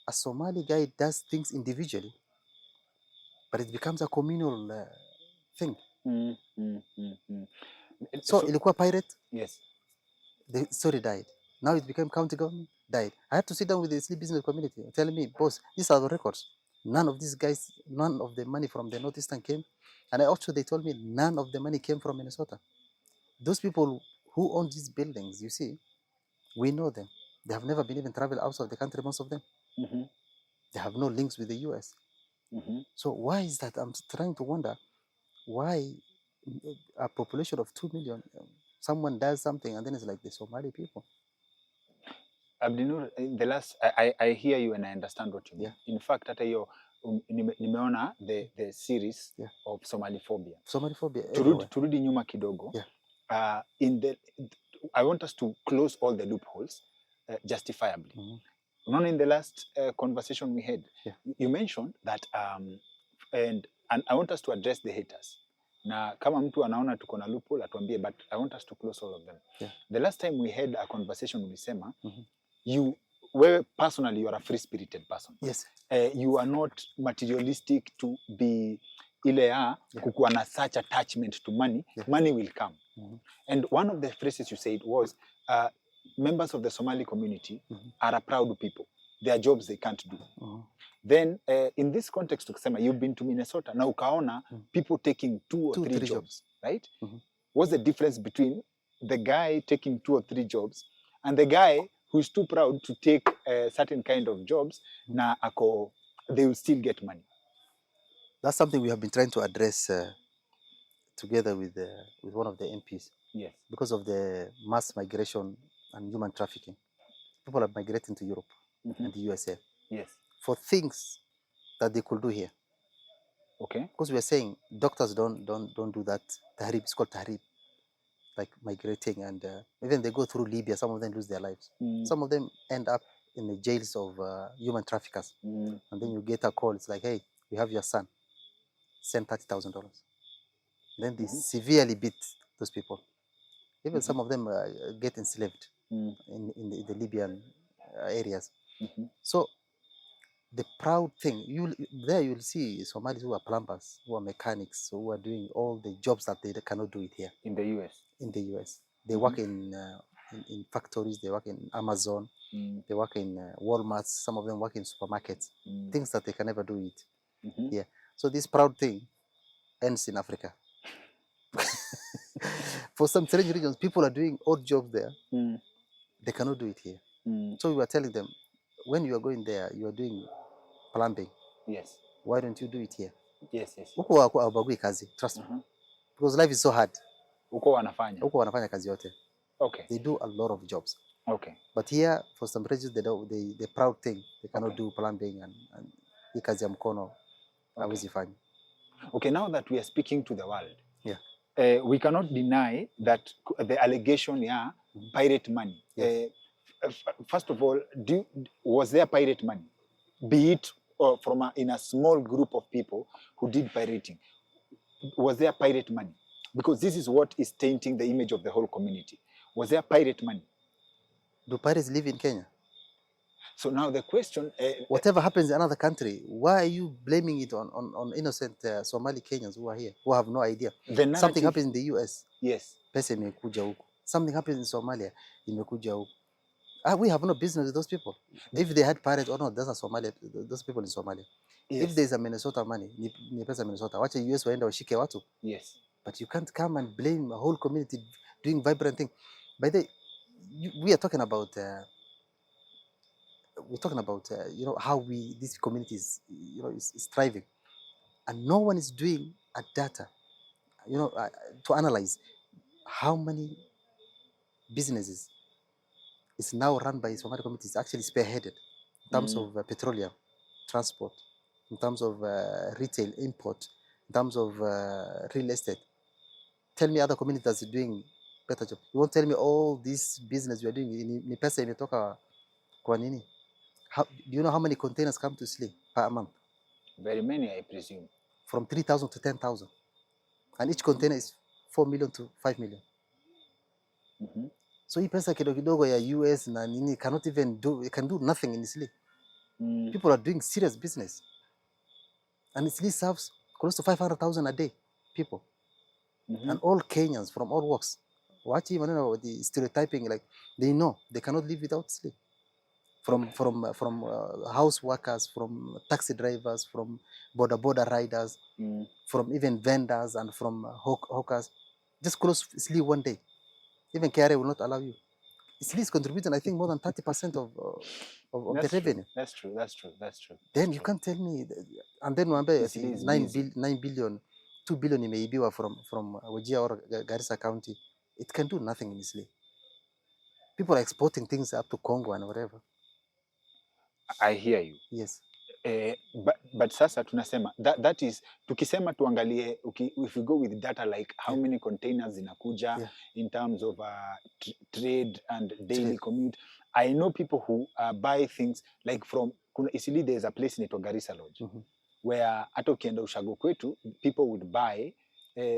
a Somali guy does things individually, but it becomes a communal thing? So ilikuwa pirate, yes, the story died. Now it became county government, died. I had to sit down with the sleep business community telling me, boss, these are the records. None of these guys, none of the money from the Northeastern came. And they told me none of the money came from Minnesota. Those people who own these buildings, you see, we know them. They have never been even traveled outside the country, most of them. They have no links with the US. So why is that? I'm trying to wonder why a population of 2 million, someone does something and then it's like the Somali people. Abdinoor, in the last, I hear you and I understand what you mean. In fact, hata hiyo nimeona the series of Somaliphobia. Turudi nyuma kidogo. I want us to close all the loopholes justifiably. Unaona, in the last conversation we had, you mentioned that and I want us to address the haters. Na kama mtu anaona tuko na loophole atuambie, but I want us to close all of them. The last time we had a conversation ulisema wewe personally you are a free-spirited person. Yes. You are not materialistic to be ile ya kukuwa na such attachment to money. Money will come. And one of the phrases you said was members of the Somali community are a proud people. There are jobs they can't do. Then in this context ukisema you've been to Minnesota na ukaona people taking two or three jobs, right? What's the difference between the guy taking 2 or 3 jobs and the guy who's too proud to take a certain kind of jobs na they will still get money? That's something we have been trying to address together with one of the MPs. Yes. Because of the mass migration and human trafficking. People are migrating to Europe and the USA. Yes. For things that they could do here. Okay. Because we are saying doctors don't do that. Tahrib, it's called tahrib. Like migrating, and even they go through Libya, some of them lose their lives. Some of them end up in the jails of human traffickers. And then you get a call, it's like, hey, we have your son, send $30,000. Then they severely beat those people. Even some of them get enslaved in the Libyan areas. So the proud thing, you'll see Somalis who are plumbers, who are mechanics, who are doing all the jobs that they cannot do it here. In the US? In the US. They work in factories, they work in Amazon, they work in Walmart, some of them work in supermarkets, things that they can never do it here. So this proud thing ends in Africa. For some strange regions, people are doing odd jobs there. They cannot do it here. So we were telling them, when you are going there, you are doing plumbing. Yes. Why don't you do it here? Yes. Huko hawabagui kazi, trust me. Because life is so hard. Huko wanafanya kazi yote. Okay. They do a lot of jobs. Okay. But here, for some reasons, the proud thing, they cannot do plumbing and hii kazi ya mkono hawezi fanya. Okay, now that we are speaking to the world, we cannot deny that the allegation, pirate money. Yes. First of all, was there pirate money? Be it in a small group of people who did pirating. Was there pirate money? Because this is what is tainting the image of the whole community. Was there pirate money? Do pirates live in Kenya? So now the question... whatever happens in another country, why are you blaming it on innocent Somali Kenyans who are here, who have no idea? Something happens in the US. Yes. Pesa imekuja huku. Something happens in Somalia, imekuja huku. We have no business with those people. If they had pirates or not, those are Somalia, those people in Somalia. Yes. If there's a Minnesota money, ni pesa Minnesota. Wacha US waenda washike watu. Yes. But you can't come and blame a whole community doing vibrant thing. By the way, we are talking about how these communities is thriving, and no one is doing a data, to analyze how many businesses is now run by Somali communities, actually spearheaded in terms of petroleum, transport, in terms of retail, import, in terms of real estate. Tell me other communities that's doing better job. You won't tell me all this business you are doing. Ni pesa imetoka kwa nini? Do you know how many containers come to Sli per month? Very many, I presume. From 3,000 to 10,000. And each container is 4 million to 5 million. So hii pesa kidogo kidogo ya US na nini cannot even do, it can do nothing in Isli. People are doing serious business. And Isli serves close to 500,000 a day, people. And all Kenyans from all walks. Watch even the stereotyping, like they know they cannot live without sleep. From house workers, from taxi drivers, from border riders, from even vendors and from hawkers. Just close sleep one day. Even KRA will not allow you. Sleep is contributing, I think, more than 30% of the revenue. That's true. Then you can't tell me. And then 9 billion, 2 billion imeibiwa from Wajir or Garissa County. It can do nothing in Isli. People are exporting things up to Congo and whatever. I hear you. Yes. But sasa tunasema that is, tukisema tuangalie, if we go with data like how many containers zinakuja in terms of trade and daily commute. I know people who buy things like from Isili, there's a place in Garissa Lodge where hata ukienda ushago kwetu, people would buy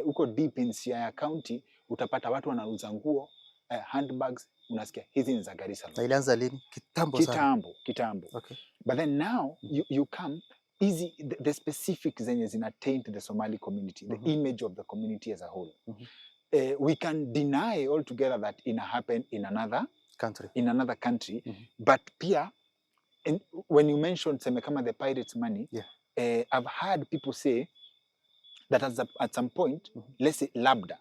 uko deep in Siaya County, utapata watu wanauza nguo, handbags, unasikia hizi ni za Garissa Lodge. Ilianza lini? Kitambo. Okay. But then now you come easy, the specific zenye zina taint the Somali community, the image of the community as a whole. We can deny altogether that it happened in another country. But pia, when you mentioned kama the pirates' money, I've heard people say that at some point, let's say labda,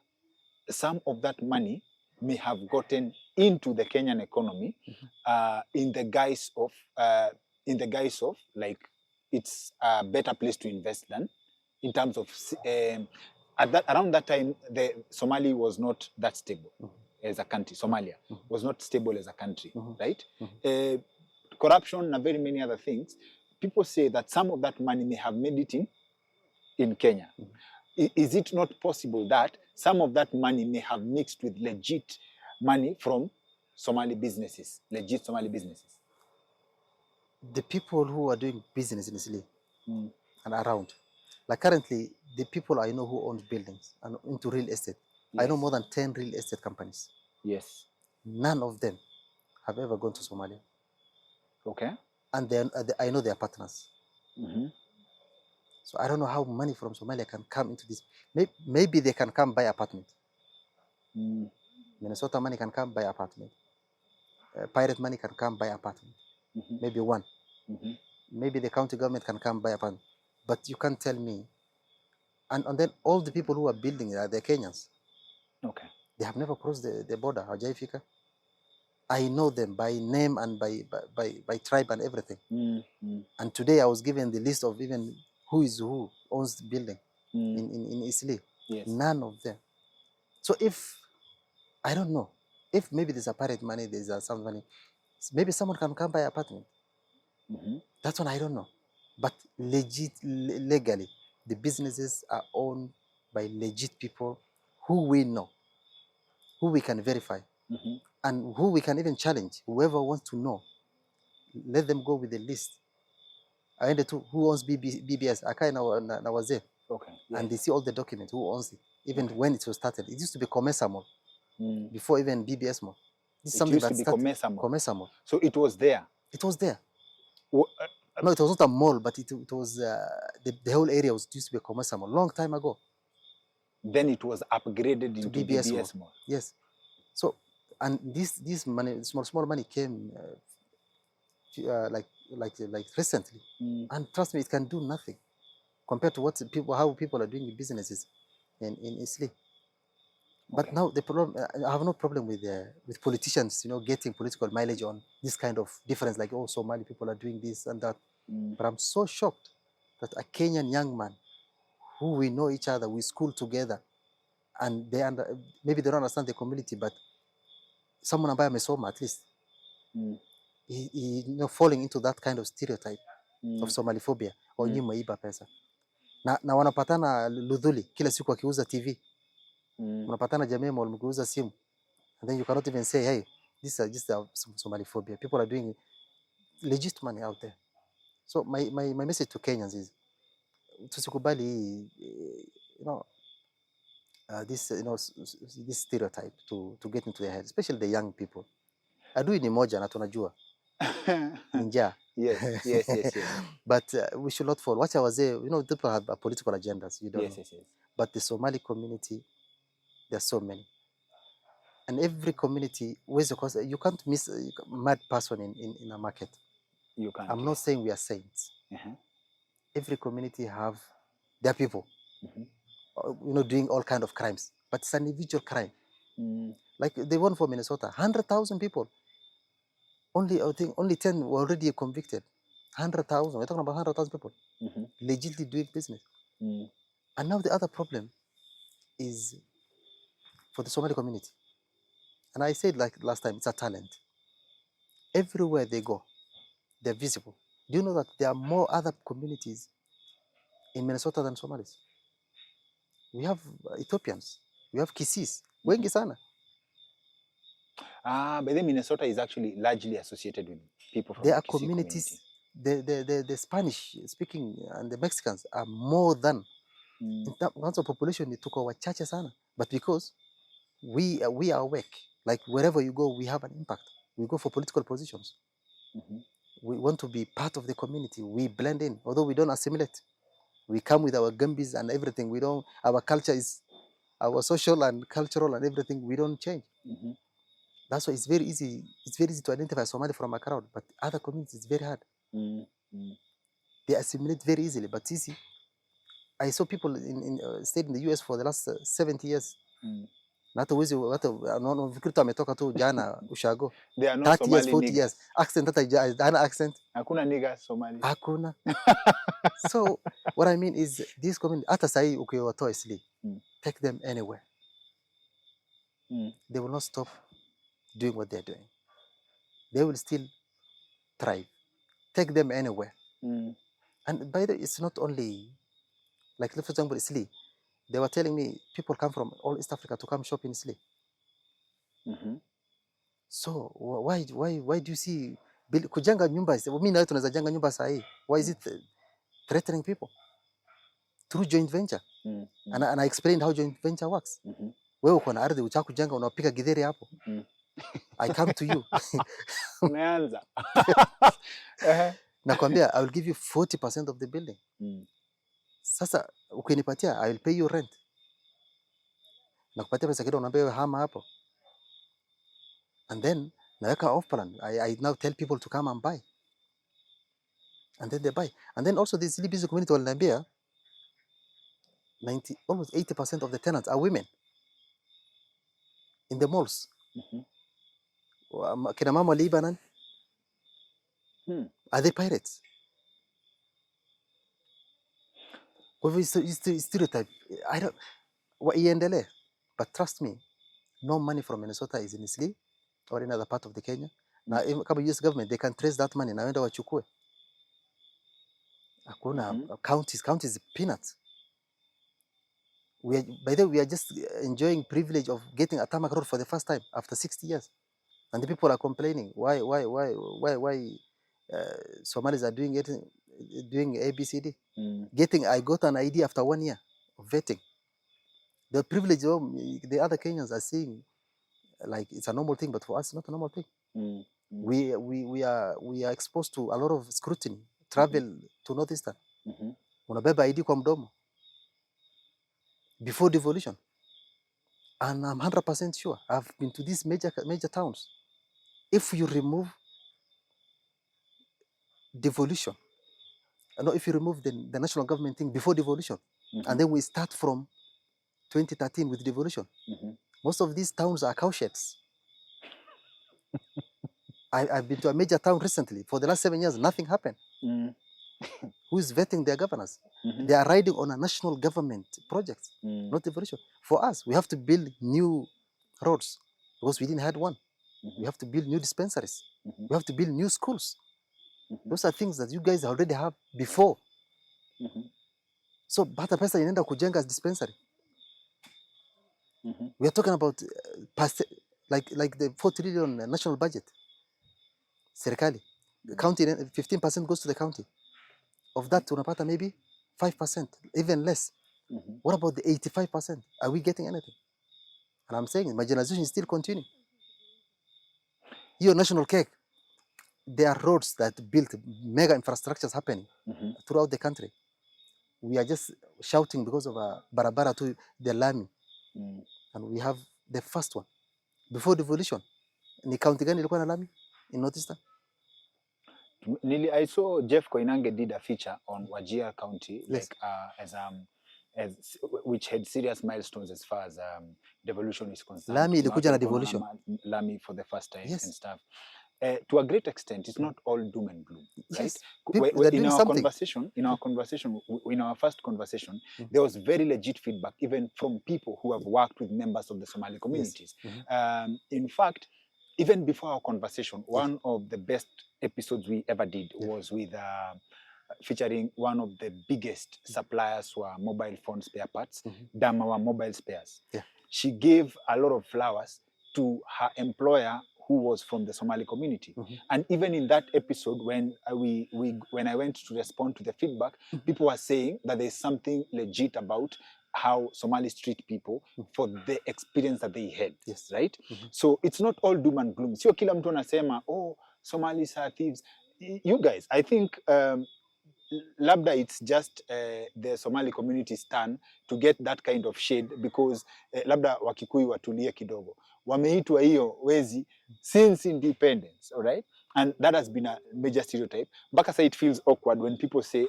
some of that money may have gotten into the Kenyan economy in the guise of like it's a better place to invest than, in terms of around that time the Somali was not that stable as a country. Somalia was not stable as a country, right? Corruption and very many other things. People say that some of that money may have made it in Kenya. Is it not possible that some of that money may have mixed with legit money from Somali businesses, legit Somali businesses? The people who are doing business in Isli and around, like currently, the people I know who own buildings and into real estate, I know more than 10 real estate companies. Yes. None of them have ever gone to Somalia. Okay. And I know they are partners. So I don't know how money from Somalia can come into this. Maybe they can come buy apartment. Minnesota money can come buy apartment. Pirate money can come buy apartment. Maybe one. Maybe the county government can come buy apartment. But you can't tell me. And then all the people who are building they're Kenyans. Okay. They have never crossed the border. Hajaifika. I know them by name and by tribe and everything. And today I was given the list of even who owns the building in Isli. Yes. None of them. So if, I don't know, if maybe there's a pirate money, there's some money, maybe someone can come buy an apartment. That's one I don't know. But legally, the businesses are owned by legit people who we know, who we can verify, and who we can even challenge. Whoever wants to know, let them go with the list. I ended to who owns BBS. Akai na wazee. Okay. Yes. And they see all the documents, who owns it, even when it was started. It used to be Comesa Mall before even BBS Mall. This is something that started. Comesa Mall. So it was there. It was there. No, it was not a mall, but it was the whole area used to be a Comesa Mall long time ago. Then it was upgraded into BBS Mall. Yes. So, and this money, small money came like recently, and trust me, it can do nothing compared to how people are doing businesses in Isli. But Okay. now the problem, I have no problem with politicians, getting political mileage on this kind of difference, like, oh, Somali people are doing this and that. Mm. But I'm so shocked that a Kenyan young man who we know each other, we school together, and maybe they don't understand the community, but someone ambaye amesoma at least, Mm. falling into that kind of stereotype of Mm. Somaliphobia, or Mm. nyinyi maiba pesa. Na wanapatana Ludhuli kila siku akiuza TV. Mm. Unapatana jamii mkiuza simu. And then you cannot even say, hey, this is just Somaliphobia. People are doing legit money out there. So my message to Kenyans is, tusikubali this this stereotype to get into their head, especially the young people. Adui ni moja na tunajua ni njaa. Yes. But we should not fall. Wacha wazee, people have political agendas, you don't know. Yes. But the Somali community, there are so many. And every community, you can't miss a mad person in a market. You can't. I'm not saying we are saints. Every community have their people, doing all kind of crimes. But it's an individual crime. Mm. Like the one for Minnesota, 100,000 people. I think only 10 were already convicted. 100,000. We're talking about 100,000 people legitimately doing business. Mm. And now the other problem is for the Somali community. And I said like last time, it's a talent. Everywhere they go, they're visible. Do you know that there are more other communities in Minnesota than Somalis? We have Ethiopians. We have Kisis. Wengi sana. But then Minnesota is actually largely associated with people from There the are Kisii communities. community. The Spanish speaking and the Mexicans are more than. Mm. In terms of population, it took our churches sana. But because we are awake, like wherever you go, we have an impact. We go for political positions. We want to be part of the community. We blend in, although we don't assimilate. We come with our gambis and everything. Our culture is, our social and cultural and everything, we don't change. That's why it's very easy to identify Somali from a crowd, but other communities, it's very hard. They assimilate very easily, but easy. I saw people stayed in the US for the last 70 years. Na hata nafikiri tu ametoka tu jana ushago. There are no 30 years, Somali 40 niggas. years. Accent, hana accent. Hakuna niggas Somali. Hakuna. So what I mean is this community, hata sahi ukiwatoa Isli, take them anywhere. They will not stop doing what they're doing. They will still thrive. Take them anywhere. And by the way, it's not only, like for example, Isli. They were telling me people come from all East Africa to come shop in Isli. So why do you see kujenga nyumba? Mimi na wewe tunaweza jenga nyumba sahi. Why is it threatening people? Through joint venture. And I explained how joint venture works. Wewe uko na ardhi utaka kujenga, unapika githeri hapo. I come to you. Umeanza. Nakwambia I will give you 40% of the building. Sasa ukinipatia I will pay you rent. Nakupatia pesa kidogo, unaambia wewe hama hapo. And then naweka off plan. I now tell people to come and buy. And then they buy. And then also this busy community waliniambia almost 80% of the tenants are women in the malls. Kina mama waliiba nani? Are they pirates? Kwa hivyo stereotype, iendelee. But trust me, no money from Minnesota is in Isli or in other part of the Kenya. Na kama US government, they can trace that money na wenda wachukue. Hakuna counties peanuts. By the way, we are just enjoying privilege of getting a tarmac road for the first time after 60 years. And the people are complaining, why Somalis are doing ABCD. I got an ID after 1 year of vetting. The privilege the other Kenyans are seeing like it's a normal thing, but for us, it's not a normal thing. We are exposed to a lot of scrutiny. Travel to Northeastern. Unabeba ID kwa mdomo before devolution. And I'm 100% sure I've been to these major towns. If you remove devolution, if you remove the national government thing before devolution, and then we start from 2013 with devolution, Most of these towns are cowsheds. I've been to a major town recently. For the last 7 years, nothing happened. Mm. Who is vetting their governors? Mhm. They are riding on a national government project, not devolution. For us, we have to build new roads because we didn't have one. We have to build new dispensaries. Mhm. We have to build new schools. Mhm. Those are things that you guys already have before. Mhm. So hata pesa inaenda kujenga dispensary. Mhm. We are talking about like the 4 trillion national budget. Serikali. The county, 15% goes to the county. Of that, unapata maybe 5%, even less. Mhm. What about the 85%? Are we getting anything? And I'm saying marginalization is still continuing. Your national cake, there are roads that built mega infrastructures happening Mhm. throughout the country. We are just shouting because of barabara to the lami. And we have the first one. Before devolution, ni county gani ilikuwa na lami in Northeastern? I saw Jeff Koinange did a feature on Wajir County, Yes. like as which had serious milestones as far as devolution is concerned. Lami ilikuja na Tulikuwa tunaona devolution. Lami for the first time Yes. and stuff. To a great extent, it's not all doom and gloom, right? Yes. People, they're doing something. In our first conversation, there was very legit feedback, even from people who have worked with members of the Somali communities. Yes. In fact, even before our conversation, one of the best episodes we ever did was with featuring one of the biggest suppliers for mobile phone spare parts, Damawa Mobile Spares. Yeah. She gave a lot of flowers to her employer who was from the Somali community. And even in that episode, when I went to respond to the feedback, people were saying that there's something legit about how Somalis treat people for the experience that they had, Yes. right? So it's not all doom and gloom. Sio kila mtu anasema, oh, Somalis are thieves. You guys, I think labda it's just the Somali community's turn to get that kind of shade because labda Wakikuyu watulie kidogo. Wameitwa hiyo wezi since independence, all right? And that has been a major stereotype. Mpaka sasa it feels awkward when people say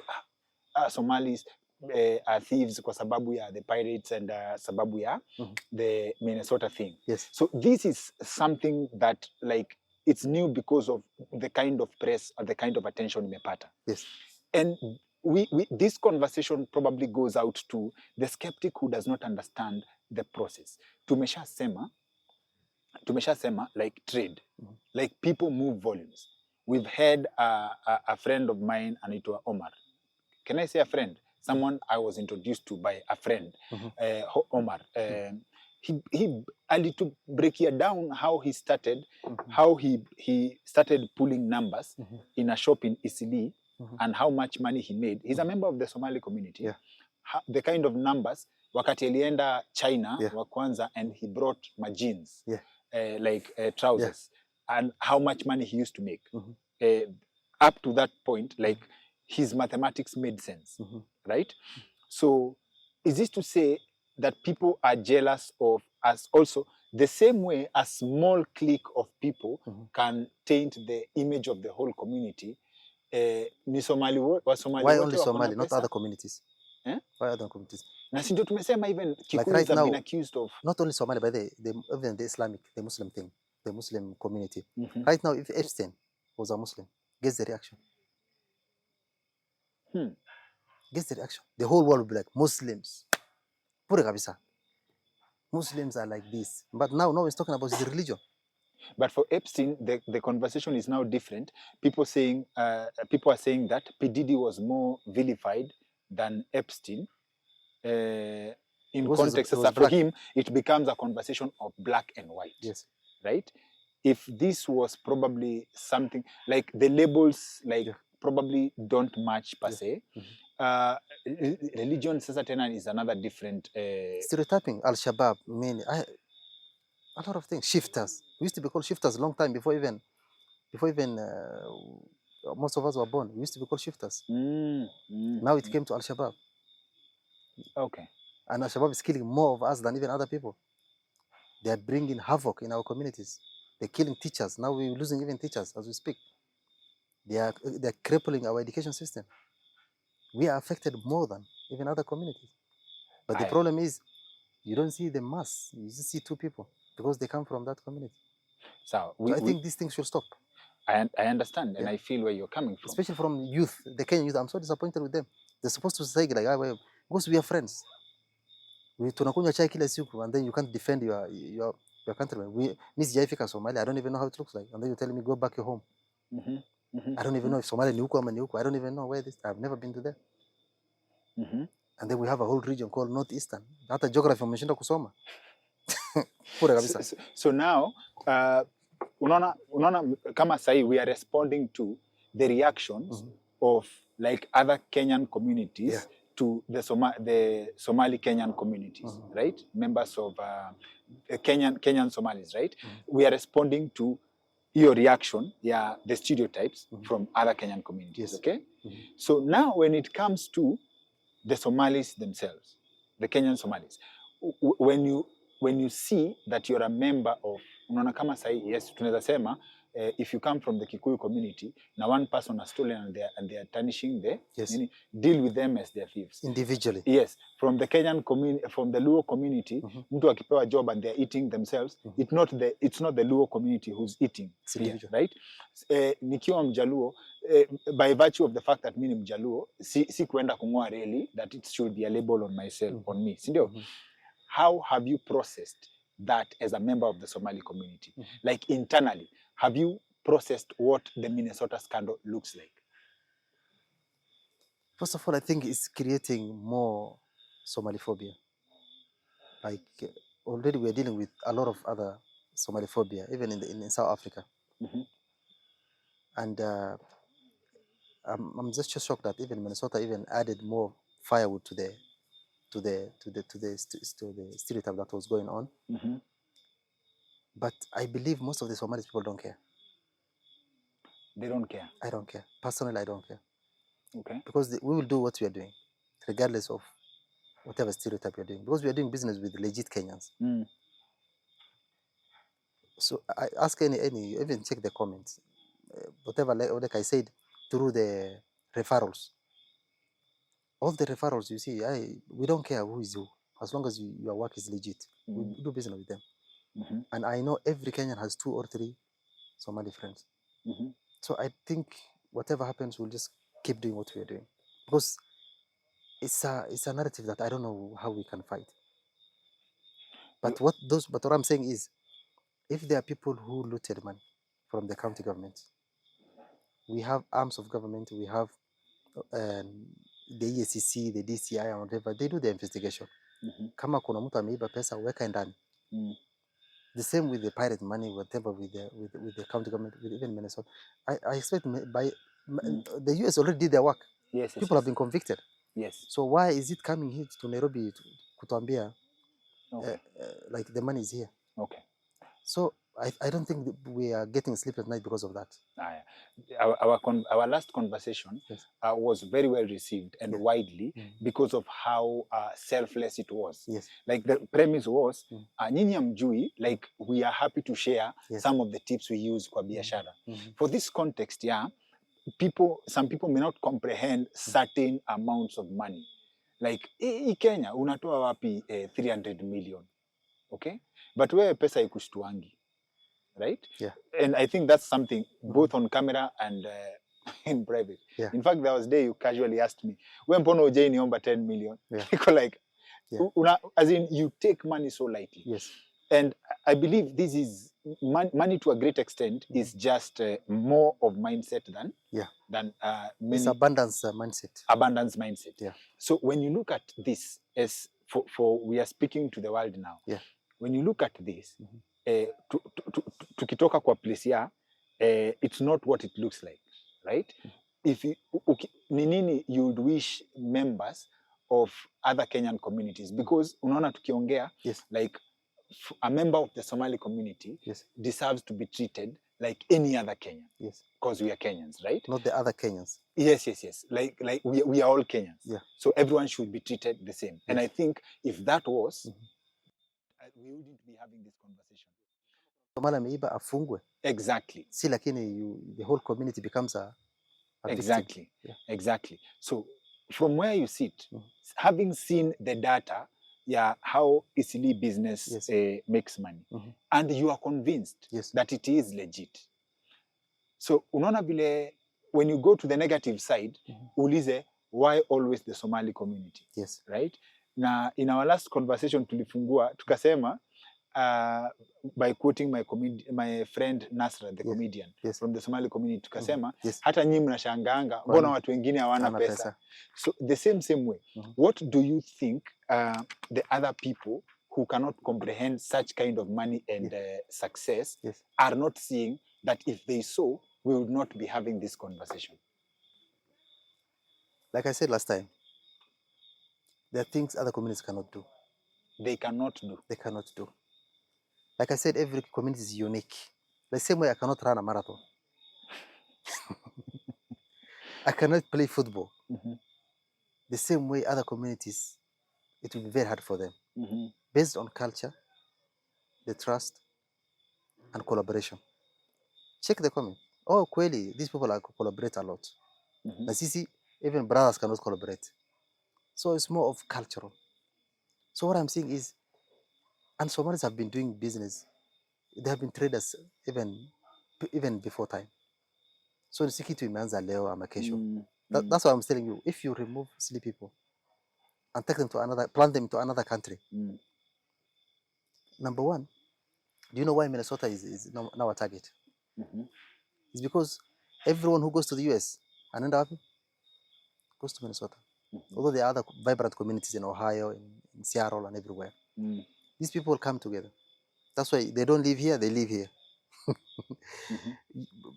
Somalis are thieves kwa sababu ya the pirates and sababu ya the Minnesota thing. Yes. So this is something that like it's new because of the kind of press or the kind of attention imepata. Yes. And this conversation probably goes out to the skeptic who does not understand the process. Tumeshasema like trade, like people move volumes. We've had a friend of mine, anaitwa Omar. Can I say a friend? Someone I was introduced to by a friend, Omar. He to break here down how he started, how he started pulling numbers in a shop in Isili, and how much money he made. He's a member of the Somali community. Yeah. The kind of numbers, wakati alienda China, Yeah. wa kwanza, and he brought my jeans, Yeah. like trousers, and how much money he used to make. Up to that point, like his mathematics made sense, right? So is this to say that people are jealous of us also the same way a small clique of people can taint the image of the whole community? Ni Somali wa Somali Why wote only wako na Somali, not pesa? other communities? Eh? Why other communities? Na si ndio tumesema even Kikuyus right have now, been accused of. Not only Somali, but even the Islamic, the Muslim thing, the Muslim community. Right now, if Epstein was a Muslim, guess the reaction? Guess the reaction? The whole world will be like, Muslims. Pure kabisa. Muslims are like this. But now, no one's talking about the religion. But for Epstein, the conversation is now different. People are saying that P. Diddy was more vilified than Epstein. In context, for him, it becomes a conversation of black and white. Yes. Right? If this was probably something like the labels, like probably don't match per se. Religion, sasa tena is another different. Stereotyping, Al-Shabaab, a lot of things. Shifters. We used to be called shifters a long time before even most of us were born. We used to be called shifters. Now it came to Al-Shabaab. Okay. And Al-Shabaab is killing more of us than even other people. They are bringing havoc in our communities. They're killing teachers. Now we're losing even teachers as we speak. They're crippling our education system. We are affected more than even other communities. But the problem is, You don't see the mass. You just see 2 people because they come from that community. So So I think these things should stop. I understand, and Yeah. I feel where you're coming from. Especially from youth, the Kenyan youth. I'm so disappointed with them. They're supposed to say like, because we are friends. We tunakunywa chai kila siku, and then you can't defend your countrymen. Mi sijaifika Somalia. I don't even know how it looks like. And then you tell me go back your home. I don't even know if Somalia ni huko ama ni huko. I don't even know where this. I've never been to there. And then we have a whole region called Northeastern. Hata geography wameshinda kusoma. Pure kabisa. So now, unaona kama sahi we are responding to the reactions of like other Kenyan communities to the Somali Kenyan communities, right? Members of Kenyan Somalis, right? We are responding to your reaction, the stereotypes from other Kenyan communities, okay? So now when it comes to the Somalis themselves, the Kenyan Somalis, when you see that you're a member of, unaona kama sahi, yes, tunaweza sema, if you come from the Kikuyu community, na one person has stolen and they are tarnishing deal with them as their thieves. Individually. Yes, from the Kenyan community, from the Luo community, mtu akipewa job and they're eating themselves, it's not the Luo community who's eating, right? Nikiwa Mjaluo, by virtue of the fact that mimi ni Mjaluo, si kuenda kung'oa reli, that it should be a label on myself, on me, si ndio? How have you processed that as a member of the Somali community? Like internally, have you processed what the Minnesota scandal looks like? First of all, I think it's creating more Somaliphobia. Like already we're dealing with a lot of other Somaliphobia, even in South Africa. And I'm just shocked that even Minnesota even added more firewood to the stereotype that was going on. But I believe most of the Somali people don't care. They don't care? I don't care. Personally, I don't care. Okay. Because we will do what we are doing, regardless of whatever stereotype we are doing. Because we are doing business with legit Kenyans. So I ask any, even check the comments. Whatever, like I said, through the referrals. All the referrals you see, we don't care who is who. As long as your work is legit, we do business with them. And I know every Kenyan has 2 or 3 Somali friends. So I think whatever happens, we'll just keep doing what we are doing. Because it's a narrative that I don't know how we can fight. But what I'm saying is, if there are people who looted money from the county government, we have arms of government, we have the EACC, the DCI, and whatever, they do the investigation. Kama kuna mtu ameiba pesa, weka ndani. The same with the pirate money, whatever, with the county government, with even Minnesota. I expect the US already did their work. Yes, people have been convicted. Yes. So why is it coming here to Nairobi kutuambia like the money is here? Okay. So I don't think we are getting sleep at night because of that. Our last conversation was very well received and widely because of how selfless it was. Yes. Like the premise was, nyinyi hamjui, like we are happy to share some of the tips we use kwa biashara. For this context, some people may not comprehend certain amounts of money. Like Kenya, unatoa wapi 300 million, okay? But wewe pesa ikushtuangi. Right? Yeah. And I think that's something both on camera and in private. Yeah. In fact, there was a day you casually asked me, when mpono ujai niomba 10 million? Yeah. Like, as in you take money so lightly. Yes. And I believe this is money to a great extent is just more of mindset than it's abundance mindset. Abundance mindset. Yeah. So when you look at this as for we are speaking to the world now. Yeah. When you look at this, tukitoka kwa place it's not what it looks like, right? If you nini you would wish members of other Kenyan communities, because unaona tukiongea, like a member of the Somali community deserves to be treated like any other Kenyan. Yes. Because we are Kenyans, right? Not the other Kenyans. Yes. Like we are all Kenyans. Yeah. So everyone should be treated the same. Yes. And I think if that was, we wouldn't be having this conversation. Somali ameiba afungwe. Exactly. Si lakini the whole community becomes a exactly. Victim. Yeah. Exactly. So from where you sit, having seen the data ya how easily business Yes. makes money, Mhm. and you are convinced Yes. that it is legit. So unaona vile when you go to the negative side, ulize why always the Somali community, Yes. right? Na in our last conversation tulifungua tukasema by quoting my friend Nasra the Yes. comedian Yes. from the Somali community tukasema Yes. hata nyinyi mnashangaanga Kwani? mbona watu wengine hawana Hana pesa. pesa. So the same way, what do you think the other people who cannot comprehend such kind of money and success Yes. are not seeing that if they saw, we would not be having this conversation? Like I said last time, there are things other communities cannot do. They cannot do. They cannot do. Like I said, every community is unique. The same way I cannot run a marathon. I cannot play football. The same way other communities, it will be very hard for them. Based on culture, the trust, and collaboration. Check the comment. Oh, kweli, these people collaborate a lot. Na sisi, even brothers cannot collaborate. So it's more of cultural. So what I'm saying is, and Somalis have been doing business. They have been traders even before time. So nisiki tu imeanza leo ama kesho. That's why I'm telling you. If you remove silly people and take them to another, plant them to another country. Number one, do you know why Minnesota is now a target? It's because everyone who goes to the US and end up goes to Minnesota. Although there are other vibrant communities in Ohio, in Seattle, and everywhere. These people come together. That's why they don't live here, they live here.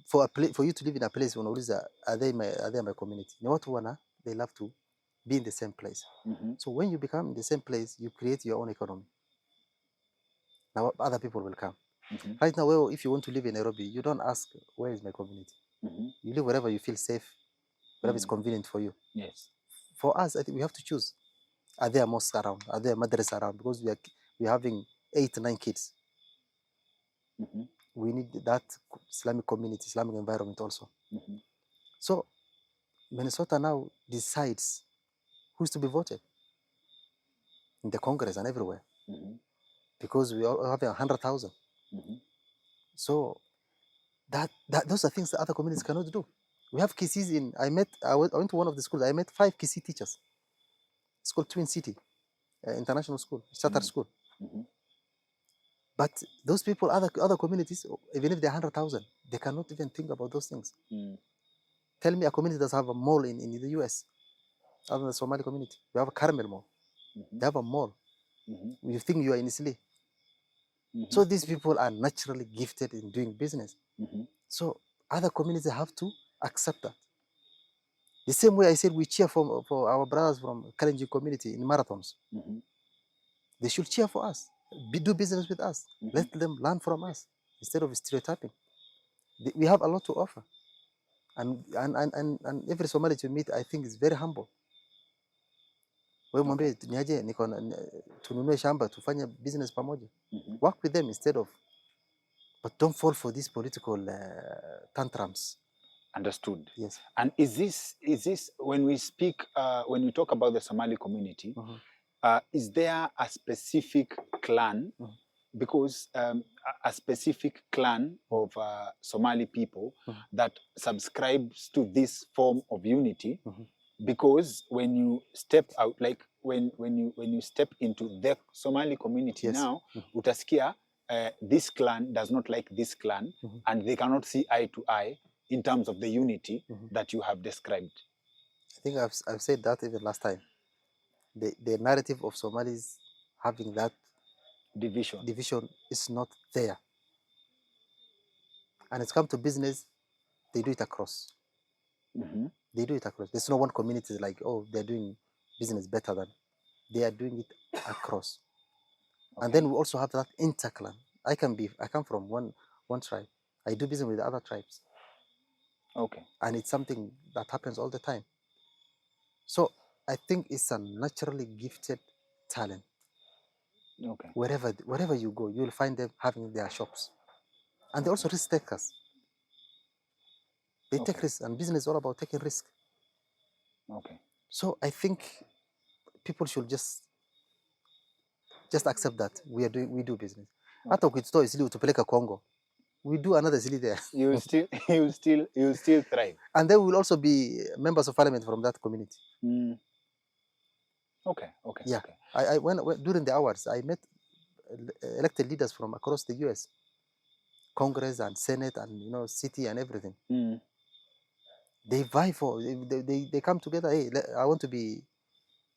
For you to live in a place, are they my community? You know what, they love to be in the same place. So when you become in the same place, you create your own economy. Now other people will come. Right now, well, if you want to live in Nairobi, you don't ask, where is my community? You live wherever you feel safe, wherever it's convenient for you. Yes. For us, I think we have to choose. Are there mosques around? Are there madrasas around? Because we're having 8 to 9 kids. We need that Islamic community, Islamic environment also. So Minnesota now decides who's to be voted in the Congress and everywhere, because we are having 100,000. So those are things that other communities cannot do. We have Kisis I went to one of the schools. I met 5 Kisi teachers. It's called Twin City International School, charter school. But those people, other communities, even if they're 100,000, they cannot even think about those things. Tell me a community that have a mall in the US, other than the Somali community. We have a Carmel Mall. They have a mall. You think you are in Isli. So these people are naturally gifted in doing business. So other communities have to accept that. The same way I said we cheer for our brothers from Kalenjin community in marathons. They should cheer for us. Do business with us. Let them learn from us instead of stereotyping. We have a lot to offer. And every Somali you meet, I think, is very humble. Wewe mwambie niaje, tununue shamba tufanye business pamoja. Work with them instead of, but don't fall for these political tantrums. Understood. Yes. And is this when we talk about the Somali community, is there a specific clan? Because a specific clan of Somali people that subscribes to this form of unity, because when you step out, like when you step into the Somali community now, utasikia this clan does not like this clan, and they cannot see eye to eye in terms of the unity that you have described. I think I've said that even last time. The narrative of Somalis having that division is not there. And it's come to business, they do it across. They do it across. There's no one community like, oh, they're doing business better than. They are doing it across. And then we also have that interclan. I come from one tribe. I do business with other tribes. Okay. And it's something that happens all the time. So I think it's a naturally gifted talent. Okay. Wherever you go, you'll find them having their shops. And they also risk takers. They take risks, and business is all about taking risk. Okay. So I think people should just Just accept that we do business. Hata ukitoa Isili utupeleka Congo, we do another Isili there. You will still thrive. And then we will also be members of parliament from that community. Okay. Yeah. Okay. I when during the hours I met elected leaders from across the US, Congress and Senate and city and everything. They vie for they come together. Hey, I want to be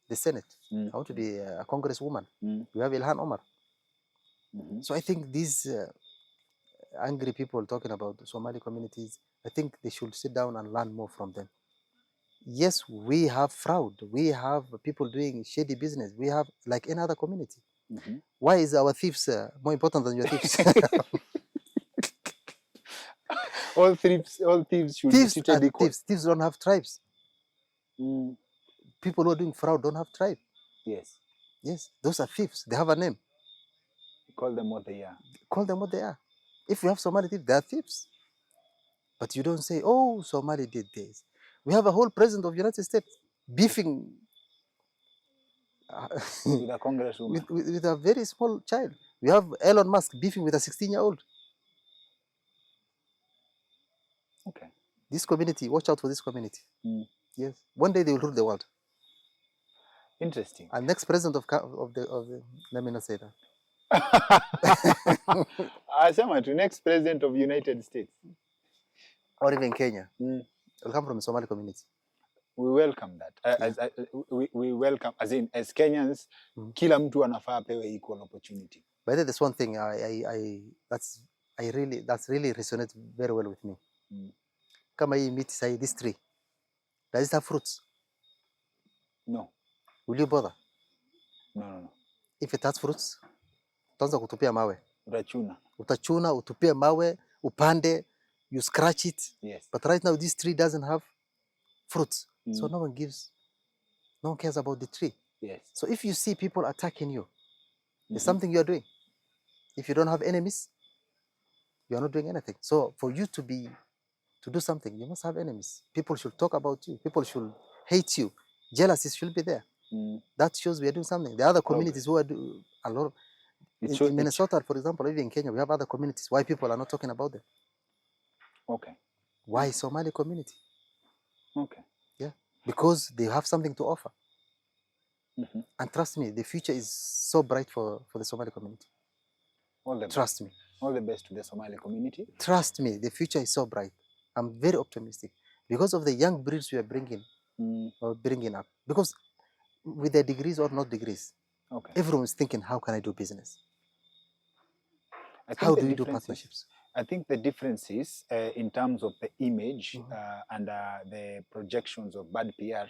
the Senate. I want to be a congresswoman. We have Ilhan Omar. So I think these angry people talking about the Somali communities, I think they should sit down and learn more from them. Yes, we have fraud. We have people doing shady business. We have like any other community. Why is our thieves more important than your thieves? all thieves should be treated equal. Thieves don't have tribes. People who are doing fraud don't have tribe. Yes, those are thieves. They have a name. Call them what they are. Call them what they are. If you have Somali thieves, they are thieves. But you don't say, oh, Somali did this. We have a whole president of the United States beefing with a congresswoman. with a very small child. We have Elon Musk beefing with a 16-year-old. Okay. This community, watch out for this community. Yes. One day they will rule the world. Interesting. And next president of the let me not say that. Asama, next president of United States. Or even Kenya. Will come from the Somali community. We welcome that. We welcome, as Kenyans, kila mtu anafaa apewe equal opportunity. But there's one thing that's really resonates very well with me. Kama hii miti sahi, this tree, does it have fruits? No. Will you bother? No. If it has fruits, utaanza kutupia mawe. Utachuna, utupia mawe, upande, you scratch it. Yes. But right now this tree doesn't have fruits. So no one cares about the tree. Yes. So if you see people attacking you, there's something you are doing. If you don't have enemies, you are not doing anything. So for you to do something, you must have enemies. People should talk about you. People should hate you. Jealousy should be there. That shows we are doing something. The other communities who are doing a lot of, in Minnesota, for example, even in Kenya, we have other communities. Why people are not talking about them? Okay. Why Somali community? Okay. Yeah, because they have something to offer. And trust me, the future is so bright for the Somali community. Trust me. All the best to the Somali community. Trust me, the future is so bright. I'm very optimistic because of the young breeds we are bringing up. Because with their degrees or not degrees, everyone is thinking, how can I do business? How do we do partnerships? I think the difference is in terms of the image and the projections of bad PR.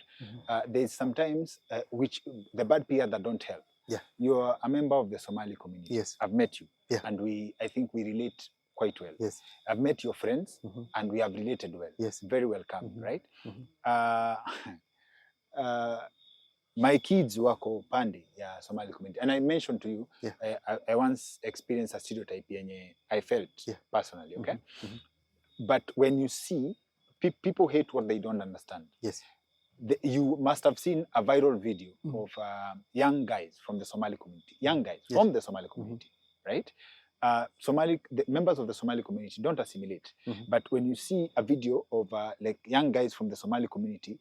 There's sometimes the bad PR that don't help. Yeah. You're a member of the Somali community. Yes. I've met you. Yeah. And I think we relate quite well. Yes. I've met your friends and we have related well. Yes. Very welcome, right? My kids wako pande ya Somali community. And I mentioned to you, I once experienced a stereotype yenye I felt personally, okay? But when you see, people hate what they don't understand. Yes. You must have seen a viral video of young guys from the Somali community. Young guys from the Somali community, right? The members of the Somali community don't assimilate. But when you see a video of like young guys from the Somali community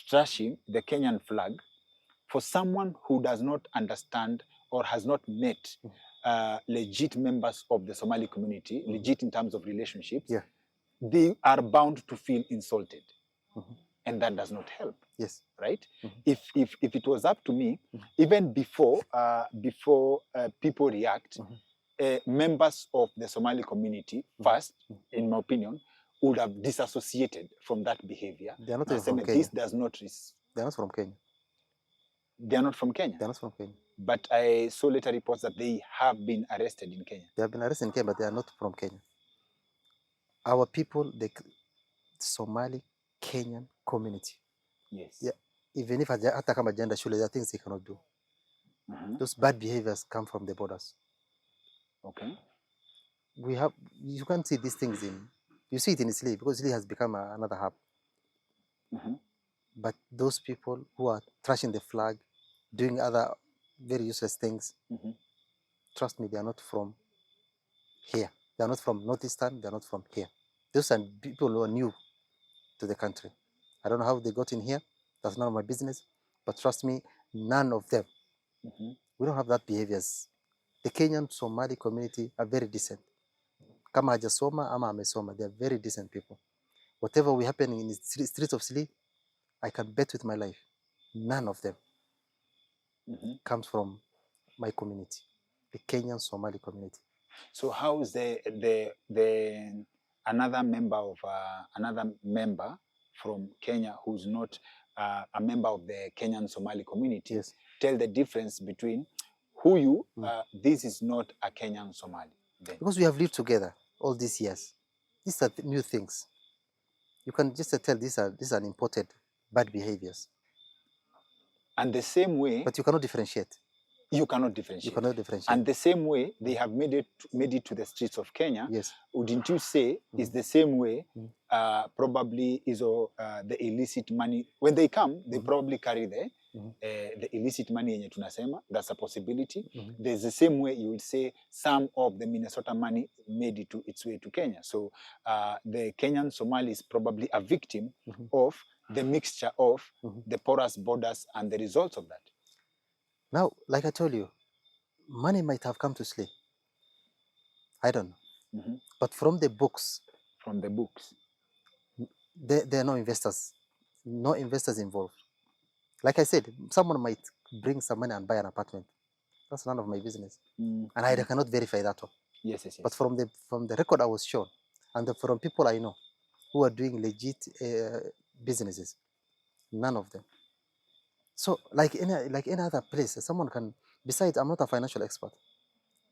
trashing the Kenyan flag, for someone who does not understand or has not met legit members of the Somali community, legit in terms of relationships, they are bound to feel insulted. And that does not help. Yes. Right? If it was up to me, even before people react, members of the Somali community, first, in my opinion, would have disassociated from that behavior. They are not from Kenya. This does not. They are not from Kenya. They are not from Kenya. They are not from Kenya. But I saw later reports that they have been arrested in Kenya. They have been arrested in Kenya, but they are not from Kenya. Our people, the Somali Kenyan community. Yes. Yeah. Even if hata kama gender shule, there are things they cannot do. Those bad behaviors come from the borders. Okay. You can't see these things you see it in Isli because Isli has become another hub. But those people who are trashing the flag, doing other very useless things. Trust me, they are not from here. They are not from Northeastern. They are not from here. Those are people who are new to the country. I don't know how they got in here. That's none of my business. But trust me, none of them. We don't have that behaviors. The Kenyan Somali community are very decent. Kama hajasoma ama amesoma, they are very decent people. Whatever will happen in the streets of Sili, I can bet with my life, none of them comes from my community, the Kenyan Somali community. So how is the another member from Kenya who's not a member of the Kenyan Somali community? Yes. Tell the difference between who you. This is not a Kenyan Somali. Then. Because we have lived together all these years. These are new things. You can just tell these are imported bad behaviors. And the same way. But you cannot differentiate. You cannot differentiate. You cannot differentiate. And the same way they have made it to the streets of Kenya. Yes. Wouldn't you say is the same way? Probably is the illicit money when they come, they probably carry the illicit money yenye tunasema. That's a possibility. There's the same way you would say some of the Minnesota money made it its way to Kenya. So the Kenyan Somali is probably a victim of the mixture of the porous borders and the results of that. Now, like I told you, money might have come to Sli. I don't know. But from the books. From the books. There are no investors involved. Like I said, someone might bring some money and buy an apartment. That's none of my business. And I cannot verify that one. Yes, yes, yes. But from the record I was shown, and from people I know who are doing legit businesses, none of them. So like any other place, someone can, besides, I'm not a financial expert,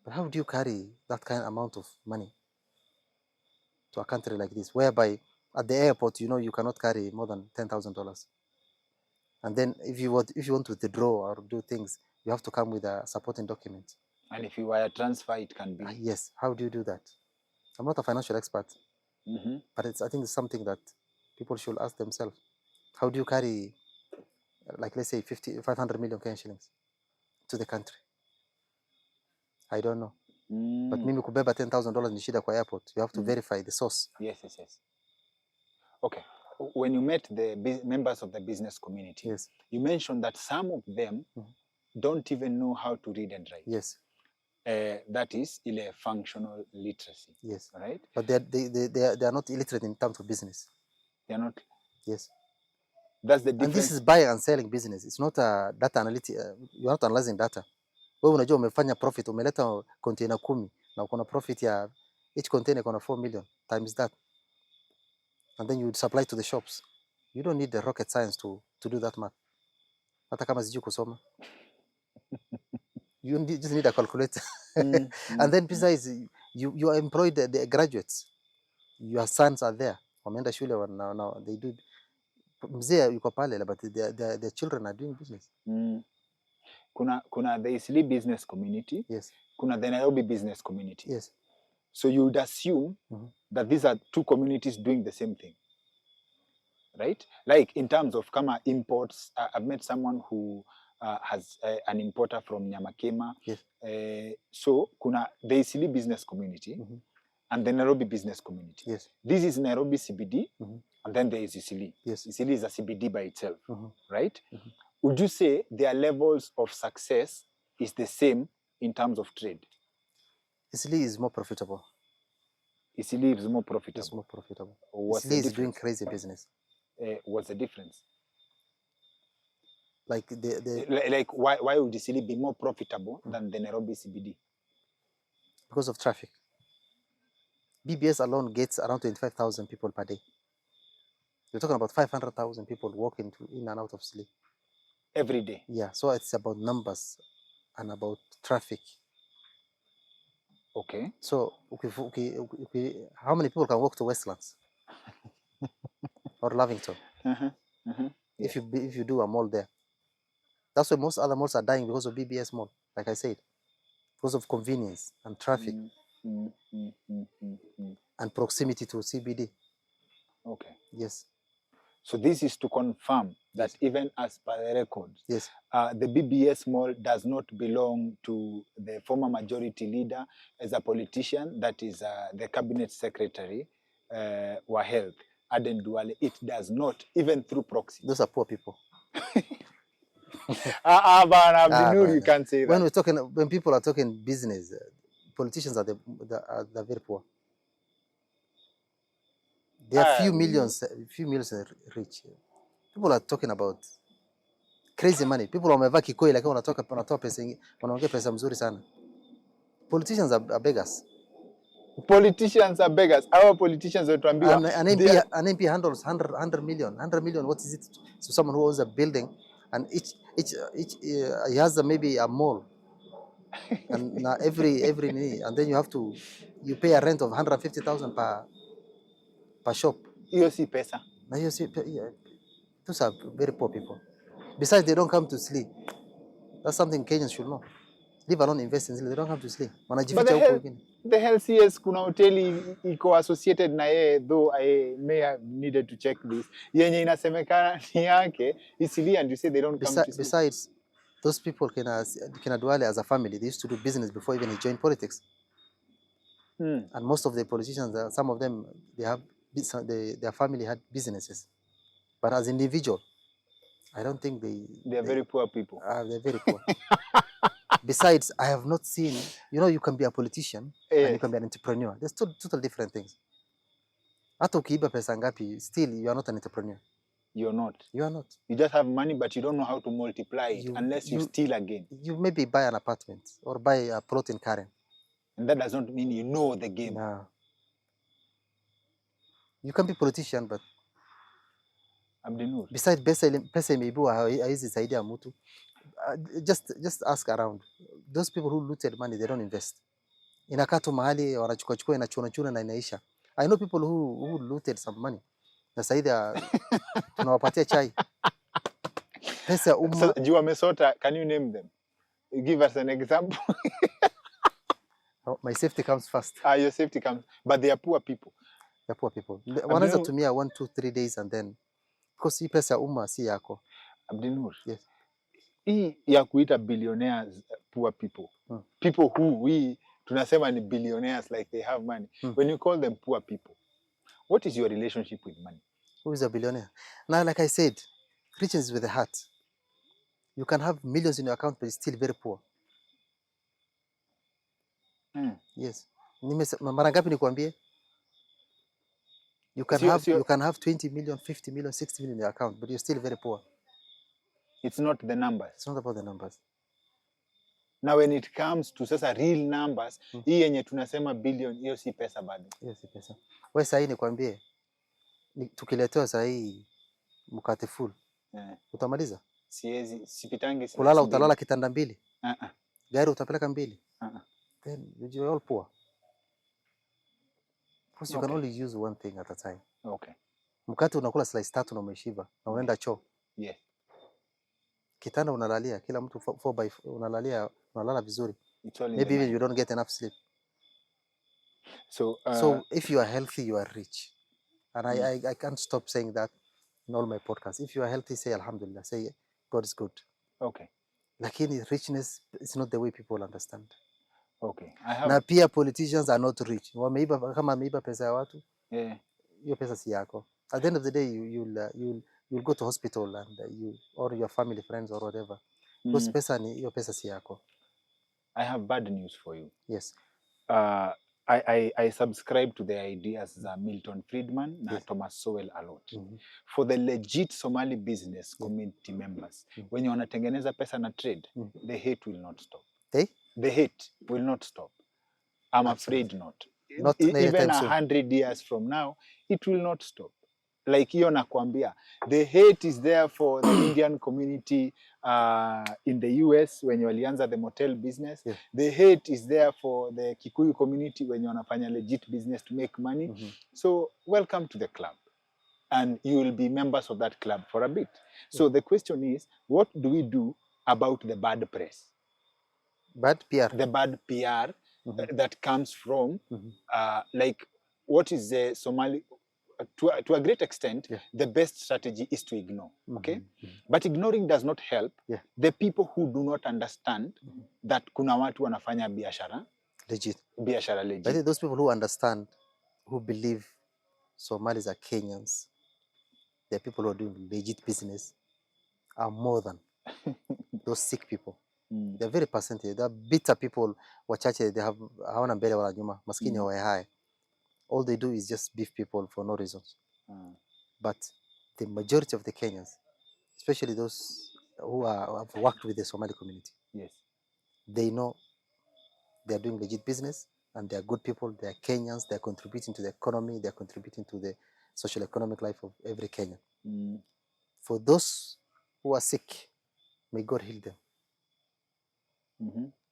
but how do you carry that kind of amount of money to a country like this, whereby at the airport, you cannot carry more than $10,000. And then if you want to withdraw or do things, you have to come with a supporting document. And if you wire transfer, it can be. Yes. How do you do that? I'm not a financial expert, but I think it's something that people should ask themselves. How do you carry, like let's say 500 million Kenyan shillings to the country? I don't know. But mimi kubeba $10,000 ni shida kwa airport. You have to verify the source. Yes, yes, yes. Okay. When you met the members of the business community, yes, you mentioned that some of them don't even know how to read and write. Yes. That is ile functional literacy. Yes. Right? But they are not illiterate in terms of business. They are not? Yes. That's the difference. And this is buying and selling business. It's not a data analytic. You're not analyzing data. Wewe unajua umefanya profit, umeleta container 10 na uko na profit ya each container iko na 4 million times that. And then you would supply to the shops. You don't need the rocket science to do that math. Hata kama sijui kusoma. You just need a calculator. And then besides, you are employed the graduates. Your sons are there. Wameenda shule now they do. Mzee yuko pale, but the children are doing business. Kuna the Isli business community. Yes. Kuna the Nairobi business community. Yes. So you would assume that these are two communities doing the same thing, right? Like in terms of kama imports, I've met someone who has an importer from Nyamakema. Yes. So kuna the Isli business community and the Nairobi business community. Yes. This is Nairobi CBD, and then there is Isli. Yes. Isli is a CBD by itself, right? Would you say their levels of success is the same in terms of trade? Isli is more profitable. Isli is more profitable. It's more profitable. What's Isli is doing crazy business. What's the difference? Like why would Isli be more profitable than the Nairobi CBD? Because of traffic. BBS alone gets around 25,000 people per day. You're talking about 500,000 people walking in and out of Isli. Every day? Yeah, so it's about numbers and about traffic. Okay. So, how many people can walk to Westlands or Lavington? If you do a mall there, that's why most other malls are dying because of BBS mall. Like I said, because of convenience and traffic and proximity to CBD. Okay. Yes. So this is to confirm that Yes. even as per the records, Yes. the BBS mall does not belong to the former majority leader as a politician, that is the cabinet secretary, wa health, Aden Duale. It does not, even through proxy. Those are poor people. Bana Ah, Abdinoor, you but can't say when that. we're talking, when people are talking business, politicians are the very poor. There are Abdinoor. few millions rich. People are talking about crazy money. People wamevaa kikoi lakini wanatoa pesa nyingi, wanaongea pesa mzuri sana. Politicians are beggars. Politicians are beggars. Our politicians wetuambiwa An MP handles 100 million. 100 million, what is it to someone who owns a building and each he has maybe a mall and every knee, and then you pay a rent of 150,000 per shop. hiyo si pesa. Now you see, yeah, those are very poor people. Besides, they don't come to sleep. That's something Kenyans should know. Leave alone invest in sleep. They don't come to sleep. But Wanajificha huko wengine. the LCS kuna hoteli iko associated na yeye, though I may have needed to check this, yenye inasemekana ni yake Isili, and you say they don't come to sleep. Besides, those people kina Duale as a family, they used to do business before even he joined politics. And most of the politicians, some of them, their family had businesses. But as individual, I don't think They are very poor people. They're very poor. Besides, I have not seen, you can be a politician and you can be an entrepreneur. There's total different things. Hata ukiiba pesa ngapi, still you are not an entrepreneur. You're not. You are not. You just have money, but you don't know how to multiply it unless you steal again. You maybe buy an apartment or buy a plot in Karen. And that does not mean you know the game. No. You can be politician, but Abdinoor. besides pesa imeibiwa haiwezi saidia mtu. Just ask around. Those people who looted money, they don't invest. Inakaa tu mahali wanachukua inachuna na inaisha. I know people who looted some money. Na sasa tunawapatia chai. Pesa ya umma. So, Jua Mesota, can you name them? Give us an example. Oh, my safety comes first. Your safety comes, but they are poor people. They're poor people. Wanaweza tumia 1, 2, 3 days and then, because hii pesa ya umma si yako. Abdinoor. Yes. Hii ya kuita billionaires poor people. People who tunasema ni billionaires like they have money. When you call them poor people, what is your relationship with money? Who is a billionaire? Now, like I said, riches is with the heart. You can have millions in your account, but it's still very poor. Yes. Mara ngapi nikwambie? You can have 20 million, 50 million, 60 million in your account, but you're still very poor. It's not the numbers. It's not about the numbers. Now when it comes to sasa real numbers, hii yenye tunasema billion, hiyo si pesa bado. Hiyo si pesa. Wewe sasa hii nikwambie, tukiletewa sasa hii mkate full. Utamaliza? Siwezi, sipitangi. Kulala utalala kitanda mbili. Gari utapeleka mbili. Then you're all poor. Because you can only use one thing at a time. Okay. Mkate unakula slice 3 na umeshiba na unaenda choo. Yes. Kitanda unalalia, kila mtu 4x unalalia, unalala vizuri. Maybe even you don't get enough sleep. So if you are healthy, you are rich. And I can't stop saying that in all my podcasts. If you are healthy, say Alhamdulillah, say God is good. Okay. Lakini richness is not the way people understand. Okay. Na pia politicians are not rich. Kama ameiba pesa ya watu, hiyo pesa si yako. At the end of the day, you'll go to hospital and or your family, friends or whatever. Because hiyo pesa si yako. I have bad news for you. Yes. I subscribe to the ideas Milton Friedman na Thomas Sowell a lot. For the legit Somali business community members, when you wanatengeneza pesa na trade, the hate will not stop. The hate will not stop. I'm afraid not. Even 100 years from now, it will not stop. Like hiyo nakwambia, the hate is there for the Indian community in the US when walianza the motel business. The hate is there for the Kikuyu community when you wanafanya legit business to make money. So welcome to the club. And you will be members of that club for a bit. So the question is, what do we do about the bad press? Bad PR. The bad PR that comes from, like, what is the Somali... to a great extent, Yeah. the best strategy is to ignore. Okay, Mhm. but ignoring does not help Yeah. the people who do not understand that kuna watu wanafanya biashara Legit. legit. But I think those people who understand, who believe Somalis are Kenyans, they're people who are doing legit business, are more than those sick people. They're very percentage. They're bitter people. Wachache, they have hawana mbele wala nyuma. Maskini hawai. All they do is just beef people for no reasons. But the majority of the Kenyans, especially those who have worked with the Somali community, Yes. they know they're doing legit business and they're good people. They're Kenyans. They're contributing to the economy. They're contributing to the social economic life of every Kenyan. For those who are sick, may God heal them.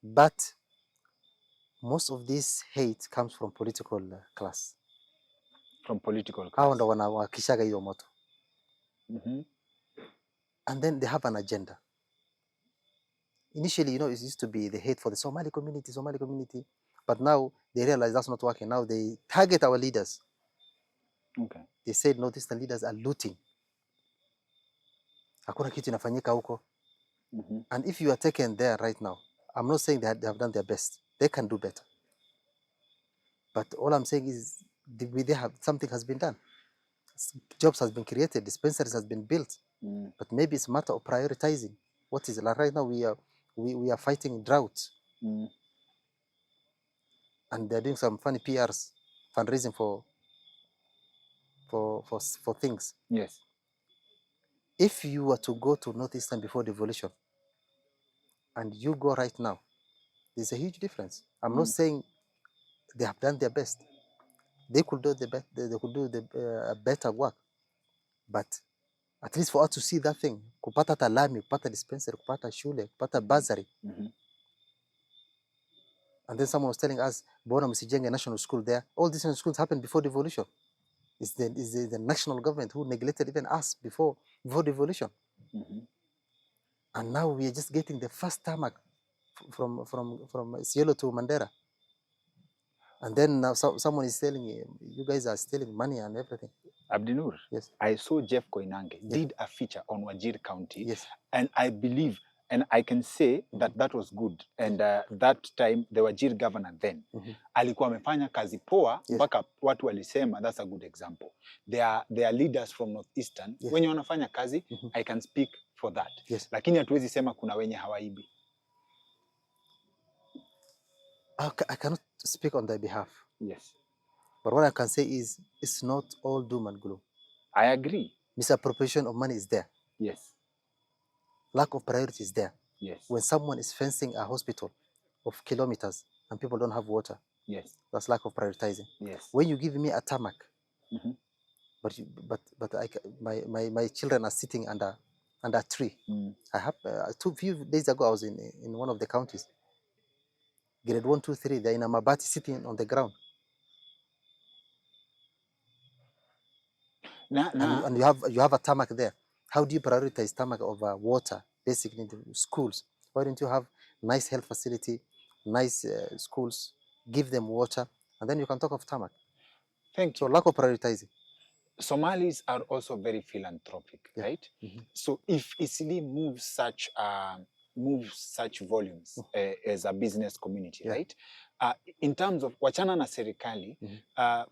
But most of this hate comes from political class. From political Hao class. ndo wanawakishaga hiyo moto. And then they have an agenda. Initially, it used to be the hate for the Somali community. But now they realize that's not working. Now they target our leaders. Okay. They said, no, these leaders are looting. Hakuna kitu inafanyika huko. And if you are taken there right now, I'm not saying they have done their best. They can do better. But all I'm saying is, something has been done. Jobs has been created, dispensaries has been built. But maybe it's a matter of prioritizing. What is it? Like right now we are fighting drought. And they're doing some funny PRs, fundraising for things. Yes. If you were to go to Northeastern before devolution and you go right now, there's a huge difference. I'm not saying they have done their best. They could do better work. But at least for us to see that thing, kupata talami, kupata dispensary, kupata shule, kupata bursary. And then someone was telling us, Bona msijenge national school there. All these national schools happened before devolution. It's the national government who neglected even us before devolution. And now we are just getting the first tarmac from Cielo to Mandera. And then now someone is telling you guys are stealing money and everything. Abdinoor, yes. I saw Jeff Koinange did a feature on Wajir County. Yes. And I believe, and I can say that was good. And that time, the Wajir governor then, alikuwa amefanya kazi poa, mpaka watu walisema, that's a good example. They are leaders from Northeastern. Wenye wanafanya kazi, I can speak for that. Yes. Lakini hatuwezi sema kuna wenye hawaibi. I cannot speak on their behalf. Yes. But what I can say is, it's not all doom and gloom. I agree. Misappropriation of money is there. Yes. Lack of priority is there. Yes. When someone is fencing a hospital of kilometers and people don't have water, yes, that's lack of prioritizing. Yes. When you give me a tarmac, but my children are sitting under a tree. I have few days ago I was in one of the counties. Grade 1, 2, 3, they're in a mabati sitting on the ground. And you have a tarmac there. How do you prioritize tarmac over water, basic needs, schools? Why don't you have nice health facility, nice schools, give them water, and then you can talk of tarmac? Thank you. So lack of prioritizing. Somalis are also very philanthropic, right? So if Isili moves such volumes as a business community, right? In terms of wachana na serikali,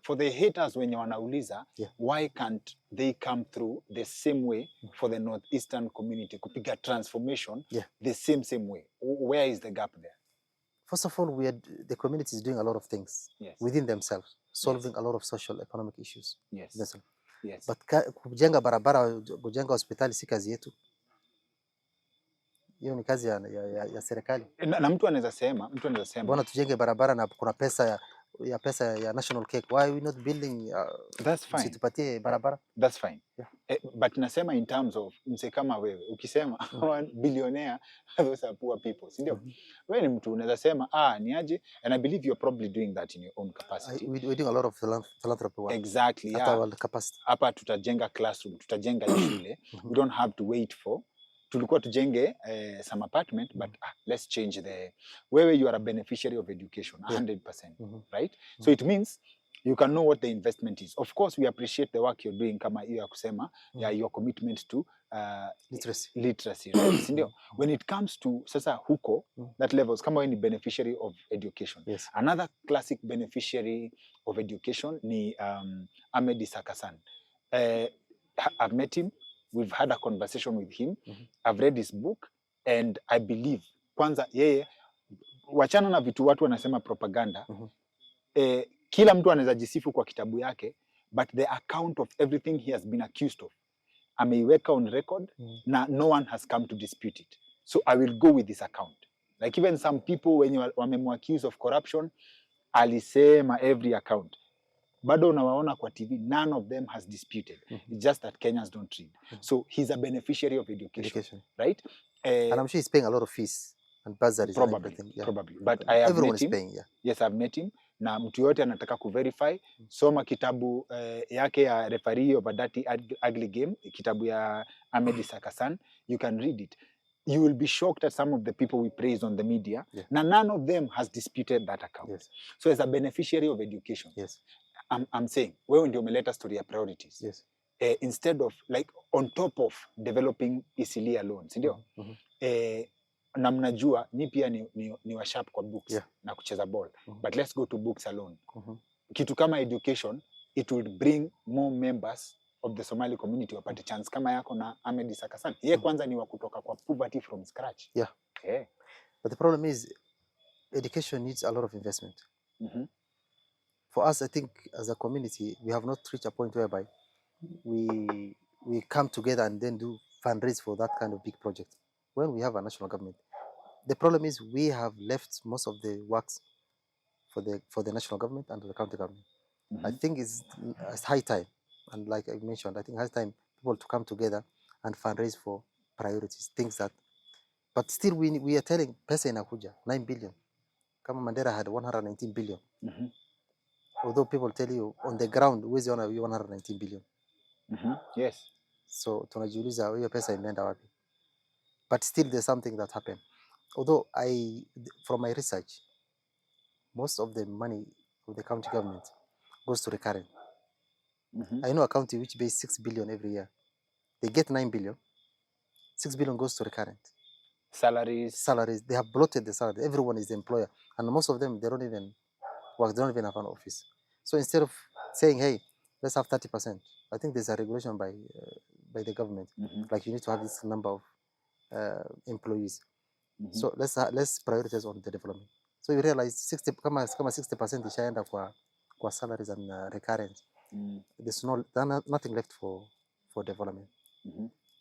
for the haters wenye wanauliza, why can't they come through the same way for the Northeastern community, kupiga transformation the same way? Where is the gap there? First of all, the community is doing a lot of things within themselves, solving a lot of social economic issues. Yes. Yes. But kujenga barabara, kujenga hospitali si kazi yetu. Hiyo ni kazi ya serikali. Na mtu anaweza sema, mbona tujenge barabara na kuna pesa ya national cake? Why are we not building? That's fine. Situpatie barabara. That's fine. But nasema in terms of mse kama wewe, ukisema billionaire, those are poor people, si ndio? Wewe ni mtu unaweza sema ni aje, and I believe you're probably doing that in your own capacity. We're doing a lot of philanthropy work. Exactly. At our capacity. Hapa tutajenga classroom, tutajenga shule. We don't have to wait for tulikuwa tujenge some apartment, but let's change wewe you are a beneficiary of education 100%, right? So it means you can know what the investment is. Of course, we appreciate the work you're doing, kama hiyo ya kusema, your commitment to literacy, right? Sindio? When it comes to sasa huko, that levels, kama wewe ni beneficiary of education. Yes. Another classic beneficiary of education ni Ahmed Sakasan. I've met him, we've had a conversation with him, I've read his book, and I believe, kwanza yeye, wachana na vitu watu wanasema propaganda, kila mtu anaweza jisifu kwa kitabu yake, but the account of everything he has been accused of, ameiweka on record, na no one has come to dispute it. So I will go with this account. Like even some people when wamemwaccuse of corruption, alisema every account. Bado unawaona kwa TV, none of them has disputed. It's just that Kenyans don't read. So he's a beneficiary of education. Right? And I'm sure he's paying a lot of fees and bursaries and everything. Yeah. Probably. But I have Everyone met is him. paying, yeah. Yes, I've met him. Na mtu yote anataka kuverify, soma kitabu yake ya Referee of a Dirty Ugly Game, kitabu ya Ahmed Sakasan. You can read it. You will be shocked at some of the people we praise on the media. Yeah. Na none of them has disputed that account. Yes. So as a beneficiary of education, Yes. I'm saying, wewe ndio umeleta story ya priorities. Yes. Instead of like on top of developing Eastleigh alone, si ndio? Na mnajua ni pia ni washarp kwa books, yeah, na kucheza ball, but let's go to books alone. Kitu kama education, it will bring more members of the Somali community wapate chance kama yako na Ahmed Sakasan. Yeye kwanza ni wa kutoka kwa poverty from scratch. Yeah. Yeah. But the problem is education needs a lot of investment. For us, I think as a community, we have not reached a point whereby we come together and then do fundraise for that kind of big project when we have a national government. The problem is we have left most of the works for the national government and the county government. I think it's high time, and like I mentioned, I think high time people to come together and fundraise for priorities, things that. But still, we are telling pesa inakuja 9 billion. Kama Mandera had 119 billion. Although people tell you on the ground, where's your 119 billion? Yes. So tunajiuliza hiyo pesa imeenda wapi? But still, there's something that happened. Although from my research, most of the money of the county government goes to recurrent. I know a county which pays 6 billion every year. They get 9 billion. 6 billion goes to recurrent. Salaries. They have bloated the salary. Everyone is the employer. And most of them, they don't even work. They don't even have an office. So instead of saying, hey, let's have 30%, I think there's a regulation by the government. Like you need to have this number of employees. So let's prioritize on the development. So you realize 60% ishaenda kwa salaries and recurrent. There's nothing left for development.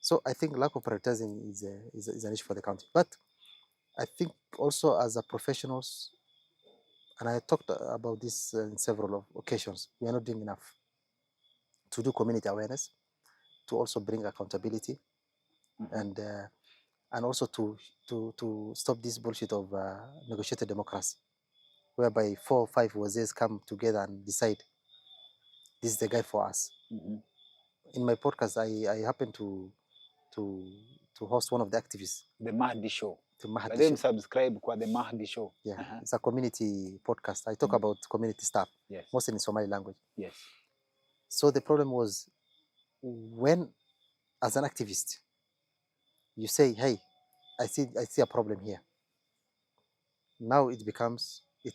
So I think lack of prioritizing is an issue for the county. But I think also as a professionals, and I talked about this in several occasions, we are not doing enough to do community awareness, to also bring accountability, and also to stop this bullshit of negotiated democracy, whereby 4 or 5 wazirs come together and decide this is the guy for us. In my podcast, I happen to host one of the activists. The Mahdi Show. The Mahdi Show. Subscribe to the Mahdi Show. Yeah, it's a community podcast. I talk about community stuff, mostly in Somali language. Yes. So the problem was when, as an activist, you say, hey, I see a problem here. Now it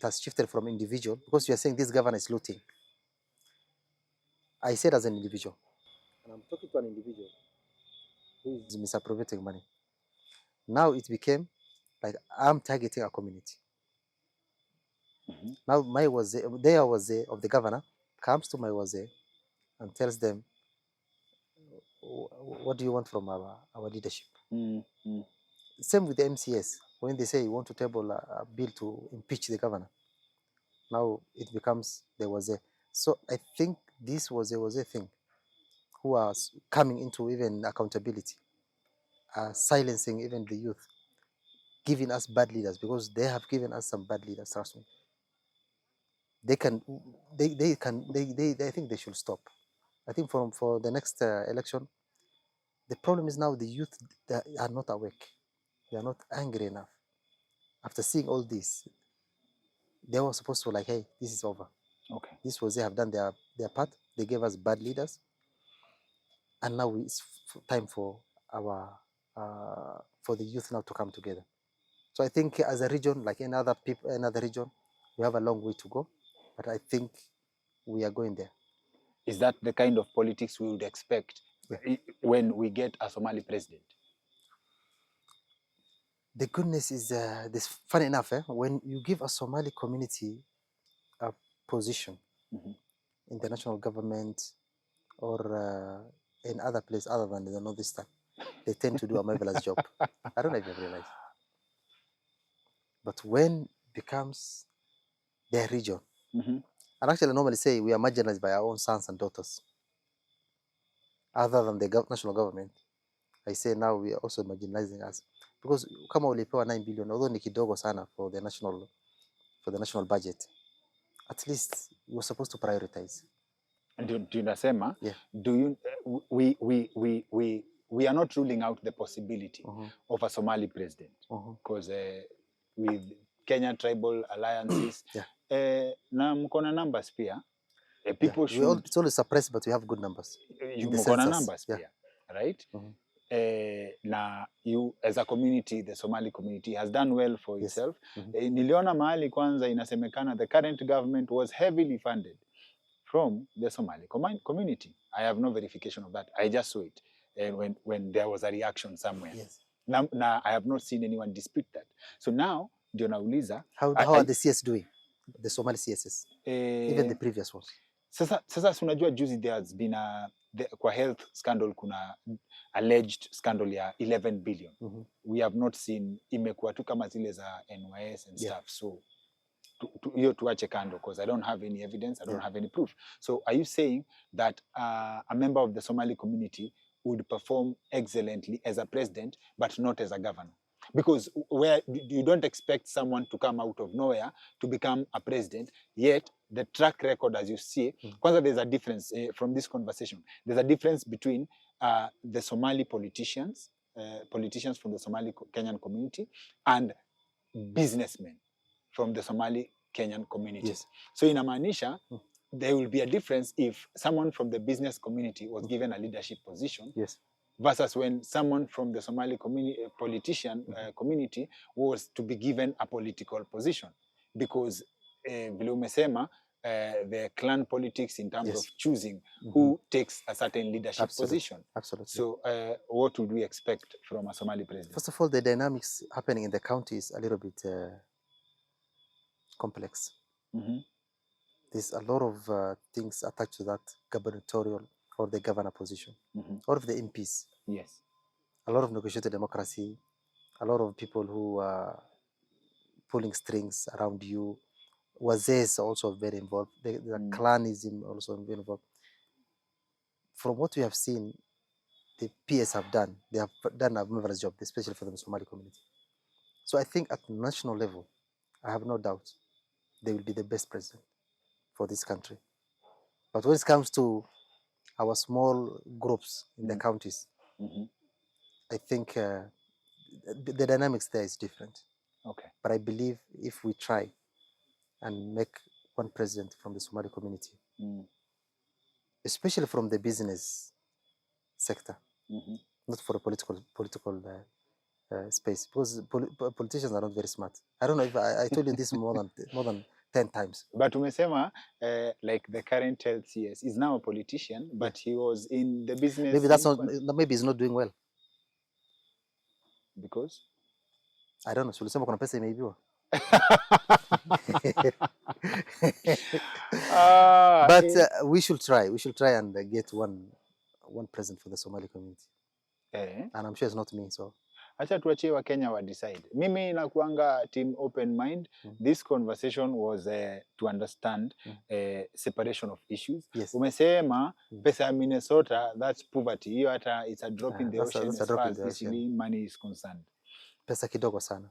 has shifted from individual, because you are saying this governor is looting. I said as an individual, and I'm talking to an individual who is misappropriating money. Now it became like I'm targeting a community. Now my wazir of the governor comes to my wazir and tells them, what do you want from our leadership? Same with the MCS. When they say you want to table a bill to impeach the governor, now it becomes the wazir. So I think this was a thing who are coming into even accountability, silencing even the youth, giving us bad leaders, because they have given us some bad leaders, trust me. I think they should stop. I think for the next election, the problem is now the youth are not awake. They are not angry enough. After seeing all this, they were supposed to like, hey, this is over. Okay. This was they have done their part. They gave us bad leaders, and now it's time for our for the youth now to come together. So I think as a region, like another region, we have a long way to go, but I think we are going there. Is that the kind of politics we would expect Yeah. when we get a Somali president? The goodness is this. Funny enough, when you give a Somali community a position in the national government or in other place other than the northeastern, they tend to do a marvelous job. I don't know if you've realized. But when it becomes their region, and actually I normally say we are marginalized by our own sons and daughters, other than the national government. I say now we are also marginalizing us because kama ulipewa 9 billion, although ni kidogo sana for the national budget, at least you're supposed to prioritize. Do nasema, Yeah. do you we are not ruling out the possibility of a Somali president because with Kenya tribal alliances na mkona numbers pia people should it's always suppressed, but we have good numbers. You mkona numbers pia, right? Na you as a community, the Somali community has done well for itself. Niliona mahali kwanza inasemekana the current government was heavily funded from the Somali community. I have no verification of that. I just saw it when there was a reaction somewhere. Yes. Now I have not seen anyone dispute that. So now ndio nauliza how are the CS doing? The Somali CSs, even the previous ones. Sasa unajua juzi there has been kwa health scandal kuna alleged scandal ya 11 billion. We have not seen, imekuwa tu kama zile za NYS and stuff. So hiyo tuache kando because I don't have any evidence, I don't have any proof. So are you saying that a member of the Somali community would perform excellently as a president but not as a governor? Because where you don't expect someone to come out of nowhere to become a president, yet the track record, as you see, kwanza there's a difference from this conversation. There's a difference between the Somali politicians from the Somali Kenyan community and businessmen from the Somali Kenyan community. Yes. So inamaanisha there will be a difference if someone from the business community was given a leadership position versus when someone from the Somali politician community was to be given a political position. Because vile umesema, the clan politics in terms of choosing who takes a certain leadership position. Absolutely. So what would we expect from a Somali president? First of all, the dynamics happening in the county is a little bit complex. There's a lot of things attached to that gubernatorial or the governor position, or of the MPs. Yes. A lot of negotiated democracy, a lot of people who are pulling strings around you. Wazes are also very involved. The clanism also very involved. From what we have seen, the PS have done. They have done a marvelous job, especially for the Somali community. So I think at national level, I have no doubt they will be the best president for this country. But when it comes to our small groups in the counties, I think the dynamics there is different. Okay. But I believe if we try and make one president from the Somali community, especially from the business sector, not for a political space, because politicians are not very smart. I don't know if I told you this more than 10 times. But umesema like the current health CS is now a politician, but he was in the business. Maybe that's not. Maybe he's not doing well. Because I don't know. Sulisema kuna pesa imeibiwa. But we should try. We should try and get one president for the Somali community. And I'm sure it's not me. So acha tuachie wa Kenya wa decide. Mimi nakuanga team open mind. This conversation was to understand separation of issues. Yes. Umesema pesa ya Minnesota, that's poverty. Hiyo hata it's a drop in the ocean as far as especially money is concerned. Pesa kidogo sana.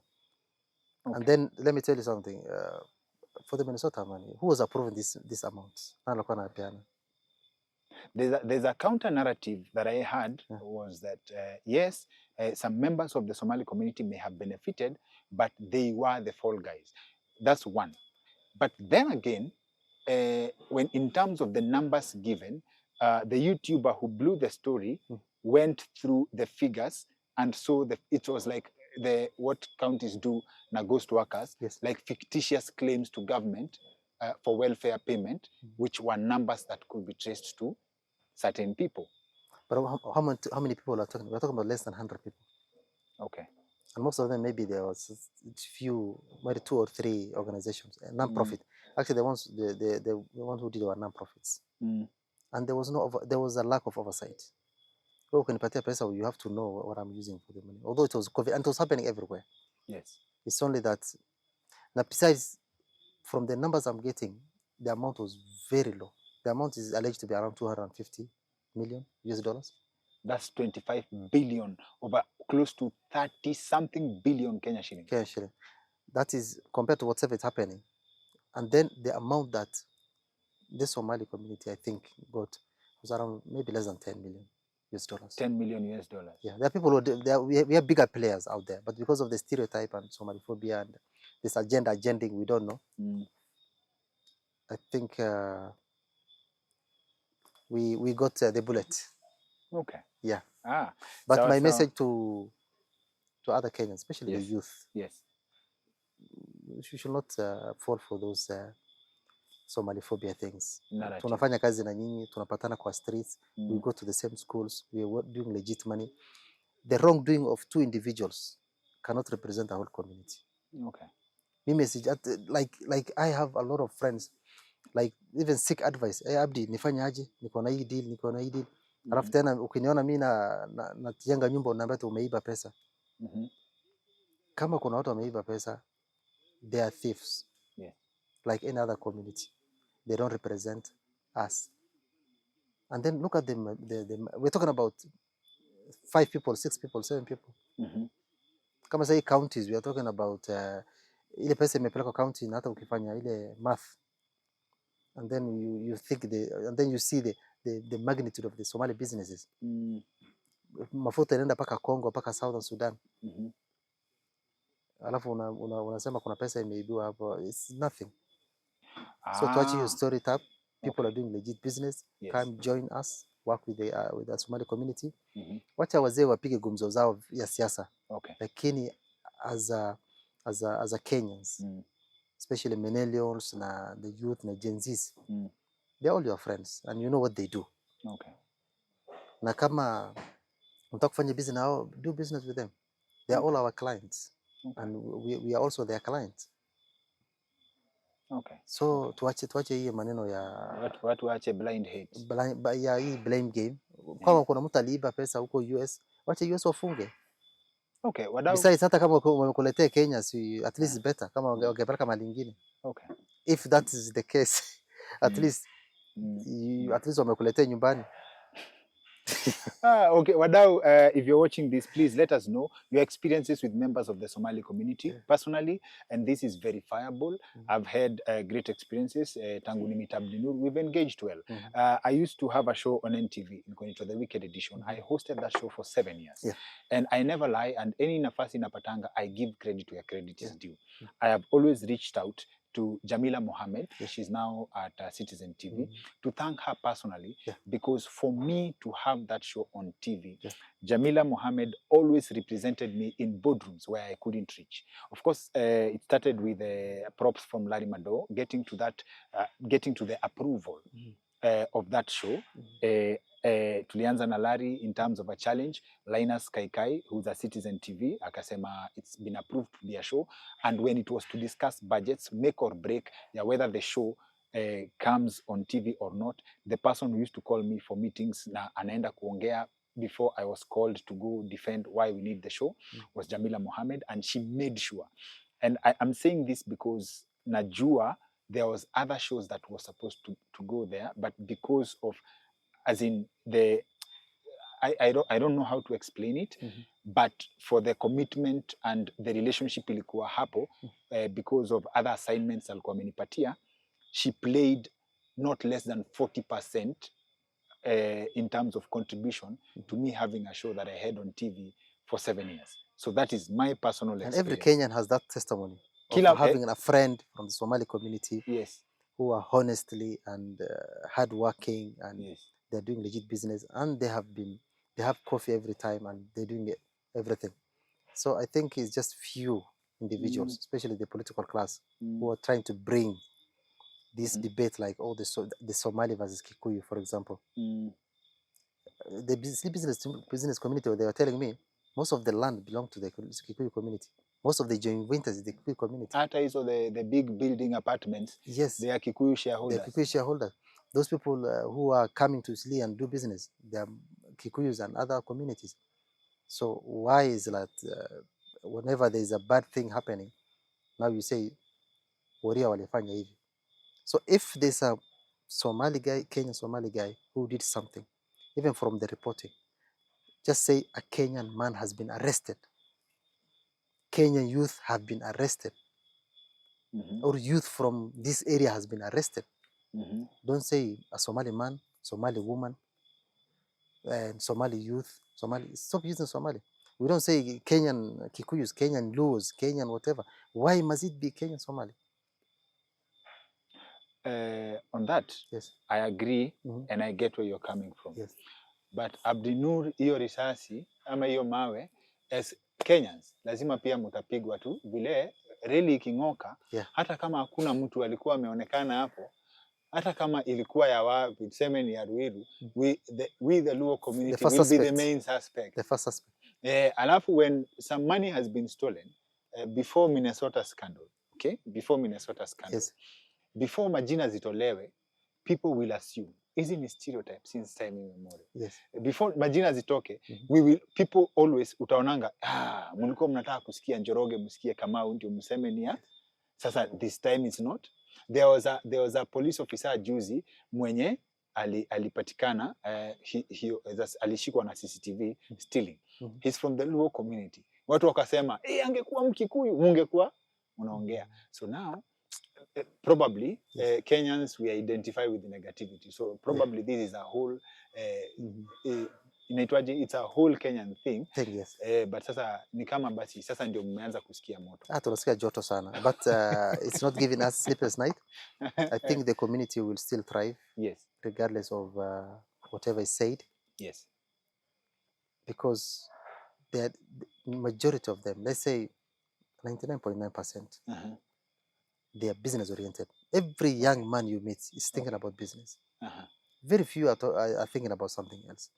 Okay. And then let me tell you something. For the Minnesota money, who was approving this amount? There's a counter narrative that I had was that yes, some members of the Somali community may have benefited, but they were the fall guys. That's one. But then again, when in terms of the numbers given, the YouTuber who blew the story went through the figures and saw that it was like what counties do na ghost workers, Yes. like fictitious claims to government for welfare payment, which were numbers that could be traced to certain people. But how many people are talking? We're talking about less than 100 people. Okay. And most of them, maybe there was few, maybe 2 or 3 organizations, non-profit. Actually, the ones who did were non-profits. And there was a lack of oversight. Wewe ukinipatia pesa, you have to know what I'm using for the money. Although it was COVID, and it was happening everywhere. Yes. It's only that. Now, besides, from the numbers I'm getting, the amount was very low. The amount is alleged to be around 250 million US dollars. That's 25 billion, over close to 30 something billion Kenya shillings. Kenya shilling. That is compared to whatever is happening. And then the amount that the Somali community, I think, got was around maybe less than 10 million US dollars. 10 million US dollars. Yeah, there are people who we have bigger players out there, but because of the stereotype and Somaliphobia and this agending, we don't know. I think we got the bullet. Okay. Yeah. But But my message to other Kenyans, especially Yes. the youth, Yes. you should not fall for those Somaliphobia things. Narrative. Tunafanya kazi na nyinyi, tunapatana kwa streets, we go to the same schools, we are doing legit money. The wrongdoing of 2 individuals cannot represent the whole community. Okay. Me message like I have a lot of friends, like even seek advice. Hey Abdi, nifanye aje? Niko na hii deal. Alafu tena ukiniona mimi najenga nyumba unaambia tu umeiba pesa. Kama kuna watu wameiba pesa, they are thieves. Yeah. Like any other community. They don't represent us. And then look at them. We're talking about 5 people, 6 people, 7 people. Kama say counties, we are talking about ile pesa imepelekwa county na hata ukifanya ile math, and then you think and then you see the magnitude of the Somali businesses. Mafuta inaenda paka Congo, paka Southern Sudan. Alafu unasema kuna pesa imeibiwa hapo. It's nothing. So to achieve your story tap, people are doing legit business. Yes. Come join us, work with the Somali community. Wacha wazee wapige gumzo zao ya siasa. Okay. Lakini as a Kenyans, especially millennials na the youth na Gen Zs, they're all your friends and you know what they do. Okay. Na kama unataka kufanya business nao, do business with them. They are all our clients. Okay. And we are also their clients. Okay. So tuache hii maneno ya watu waache blind hate. Ya hii blame game. Kama kuna mtu aliiba pesa huko US, wache US wafunge. Okay, wadau. Besides, hata kama wamekuletea Kenya, at least better kama wangepeleka mali nyingine. Okay. If that is the case, at least wamekuletea nyumbani. Okay, wadau, if you're watching this, please let us know your experiences with members of the Somali community personally, and this is verifiable. I've had great experiences. Tangu nimit Abdinoor, we've engaged well. I used to have a show on NTV, the Weekend Edition. I hosted that show for 7 years. Yeah. And I never lie, and any nafasi napatanga, I give credit where credit is due. I have always reached out to Jamila Mohammed, she's now at Citizen TV, to thank her personally, because for me to have that show on TV, Jamila Mohammed always represented me in boardrooms where I couldn't reach. Of course, it started with props from Larry Mado, getting to the approval of that show. Tulianza na Larry in terms of a challenge. Linus Kaikai, who's a Citizen TV, akasema it's been approved to be a show. And when it was to discuss budgets, make or break, whether the show comes on TV or not, the person who used to call me for meetings na anaenda kuongea before I was called to go defend why we need the show was Jamila Mohammed, and she made sure. And I'm saying this because najua there was other shows that were supposed to go there, but because of, as in I don't know how to explain it, but for the commitment and the relationship ilikuwa hapo, because of other assignments alikuwa amenipatia, she played not less than 40% in terms of contribution to me having a show that I had on TV for 7 years. So that is my personal experience. And every Kenyan has that testimony of having a friend from the Somali community who are honestly and hardworking, and Yes. they're doing legit business, and they have coffee every time, and they're doing everything. So I think it's just few individuals, especially the political class, who are trying to bring this debate, like the Somali versus Kikuyu, for example. The business community, they were telling me most of the land belong to the Kikuyu community. Most of the joint ventures is the Kikuyu community. Hata hizo the big building apartments, Yes, they are Kikuyu the shareholders. Kikuyu shareholders. Those people who are coming to Isli and do business, they are Kikuyus and other communities. So why is that whenever there is a bad thing happening, now you say Waria walifanya hivi? So if there's a Somali guy, Kenyan Somali guy who did something, even from the reporting, just say a Kenyan man has been arrested. Kenyan youth have been arrested. Or youth from this area has been arrested. Don't say a Somali man, Somali woman, and Somali youth, Somali. Stop using Somali. We don't say Kenyan Kikuyus, Kenyan Luos, Kenyan whatever. Why must it be Kenyan Somali? On that, Yes. I agree and I get where you're coming from. Yes. But Abdinoor, hiyo risasi ama hiyo mawe, as Kenyans lazima pia mtapigwa tu vile reli iking'oka. Hata kama hakuna mtu alikuwa ameonekana hapo, hata kama ilikuwa ya wapi, tuseme ni ya Ruiru, we the Luo community will be the main suspect. The first suspect. Alafu when some money has been stolen before Minnesota scandal, okay? Before Minnesota scandal. Yes. Before majina zitolewe, people will assume. Hizi ni stereotype since time immemorial. Yes. Before majina zitoke, people always utaonanga, mlikuwa mnataka kusikia Njoroge, msikie Kamau ndio mseme ni ya. Sasa this time it's not. There was a police officer juzi mwenye alipatikana alishikwa na CCTV stealing. He's from the Luo community. Watu wakasema, angekuwa Mkikuyu, mungekuwa unaongea. So now probably Kenyans we identify with negativity. So probably this is a whole it's a whole Kenyan thing. Yes. But sasa ni kama basi sasa ndio mmeanza kusikia moto. Tunasikia joto sana. But it's not giving us sleepless night. I think the community will still thrive. Yes. Regardless of whatever is said. Yes. Because the majority of them, let's say 99.9%, they are business oriented. Every young man you meet is thinking about business. Very few are thinking about something else.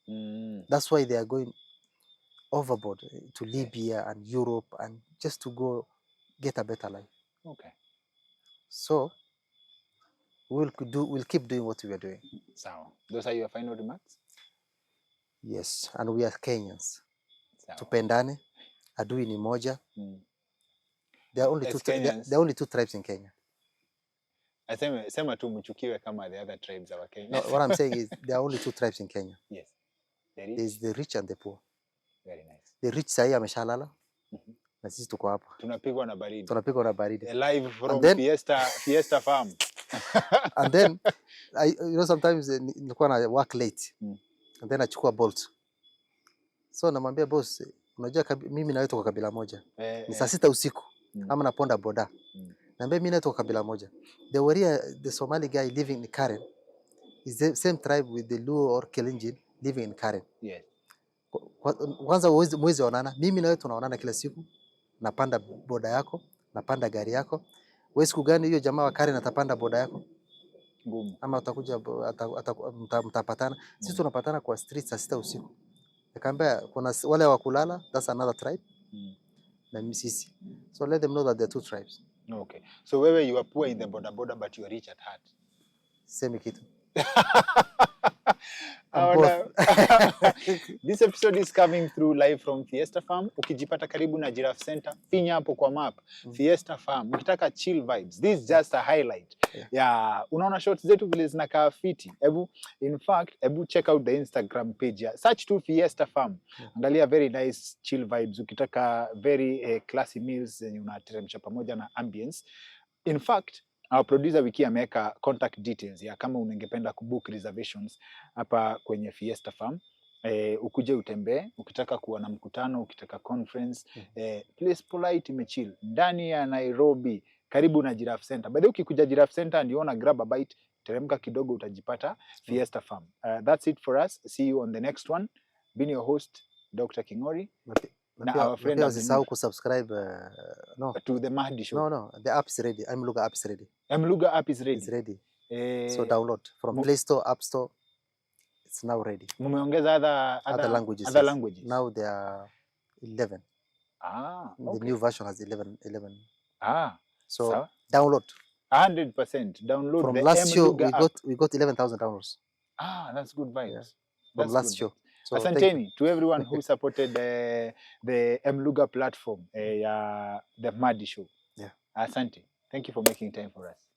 That's why they are going overboard to Libya and Europe and just to go get a better life. Okay. So we'll keep doing what we are doing. So those are your final remarks? Yes, and we are Kenyans. Tupendane, adui ni moja. There are only two tribes in Kenya. Sema tu mchukiwe kama the other tribes are Kenya. No, what I'm saying is there are only two tribes in Kenya. Yes. There is the rich and the poor. Very nice. The rich sahi ameshalala. Na sisi tuko hapa. Tunapigwa na baridi. Tunapigwa na baridi. Live from Fiesta Farm. And then sometimes nilikuwa na work late. And then nachukua Bolt. So namwambia boss, unajua mimi na wewe tuko kabila moja. Ni saa 6 usiku. Ama naponda boda. Naambia mimi naitoka kabila moja. The Waria, the Somali guy living in Karen, is the same tribe with the Luo or Kalenjin living in Karen. Yes. Kwanza mwezi onana, mimi na wewe tunaonana kila siku. Napanda boda yako, napanda gari yako. Wewe siku gani hiyo jamaa wa Karen atapanda boda yako? Ngumu. Ama utakuja mtapatana. Sisi tunapatana kwa street saa 6 usiku. Nikamwambia kuna wale wa kulala, that's another tribe. Na mimi sisi. So let them know that there are two tribes. Okay. So wewe you are poor in the border but you are rich at heart. Same kitu. This episode is coming through live from Fiesta Farm. Ukijipata karibu na Giraffe Center, finya hapo kwa map. Fiesta Farm. Ukitaka chill vibes. This is just a highlight. Yeah, unaona shots zetu vile zinakaa fiti. In fact, check out the Instagram page. Search to Fiesta Farm. Angalia very nice chill vibes. Ukitaka very classy meals zenye unateremsha pamoja na ambience. In fact, our producer wiki ameweka contact details ya kama ungependa kubook reservations hapa kwenye Fiesta Farm. Ukuje utembee, ukitaka kuwa na mkutano, ukitaka conference, place polite imechill ndani ya Nairobi, karibu na Giraffe Center. By the way, ukikuja Giraffe Center and you wanna grab a bite, teremka kidogo utajipata Fiesta Farm. That's it for us. See you on the next one. Been your host, Dr. Kingori. Na our friend usisahau kusubscribe to the Mahdi Show. No, the app is ready. Mluga app is ready. Mluga app is ready. It's ready. So download from Play Store, App Store. It's now ready. Mumeongeza other languages. Other languages. Now there are 11. Okay. The new version has 11. So Sawa. Download. 100% download. From the last show app. we got 11,000 downloads. That's good vibes. Yeah. That's From last show. So asanteni to everyone who supported the Mluga platform, the Mahdi Show. Yeah. Asante. Thank you for making time for us.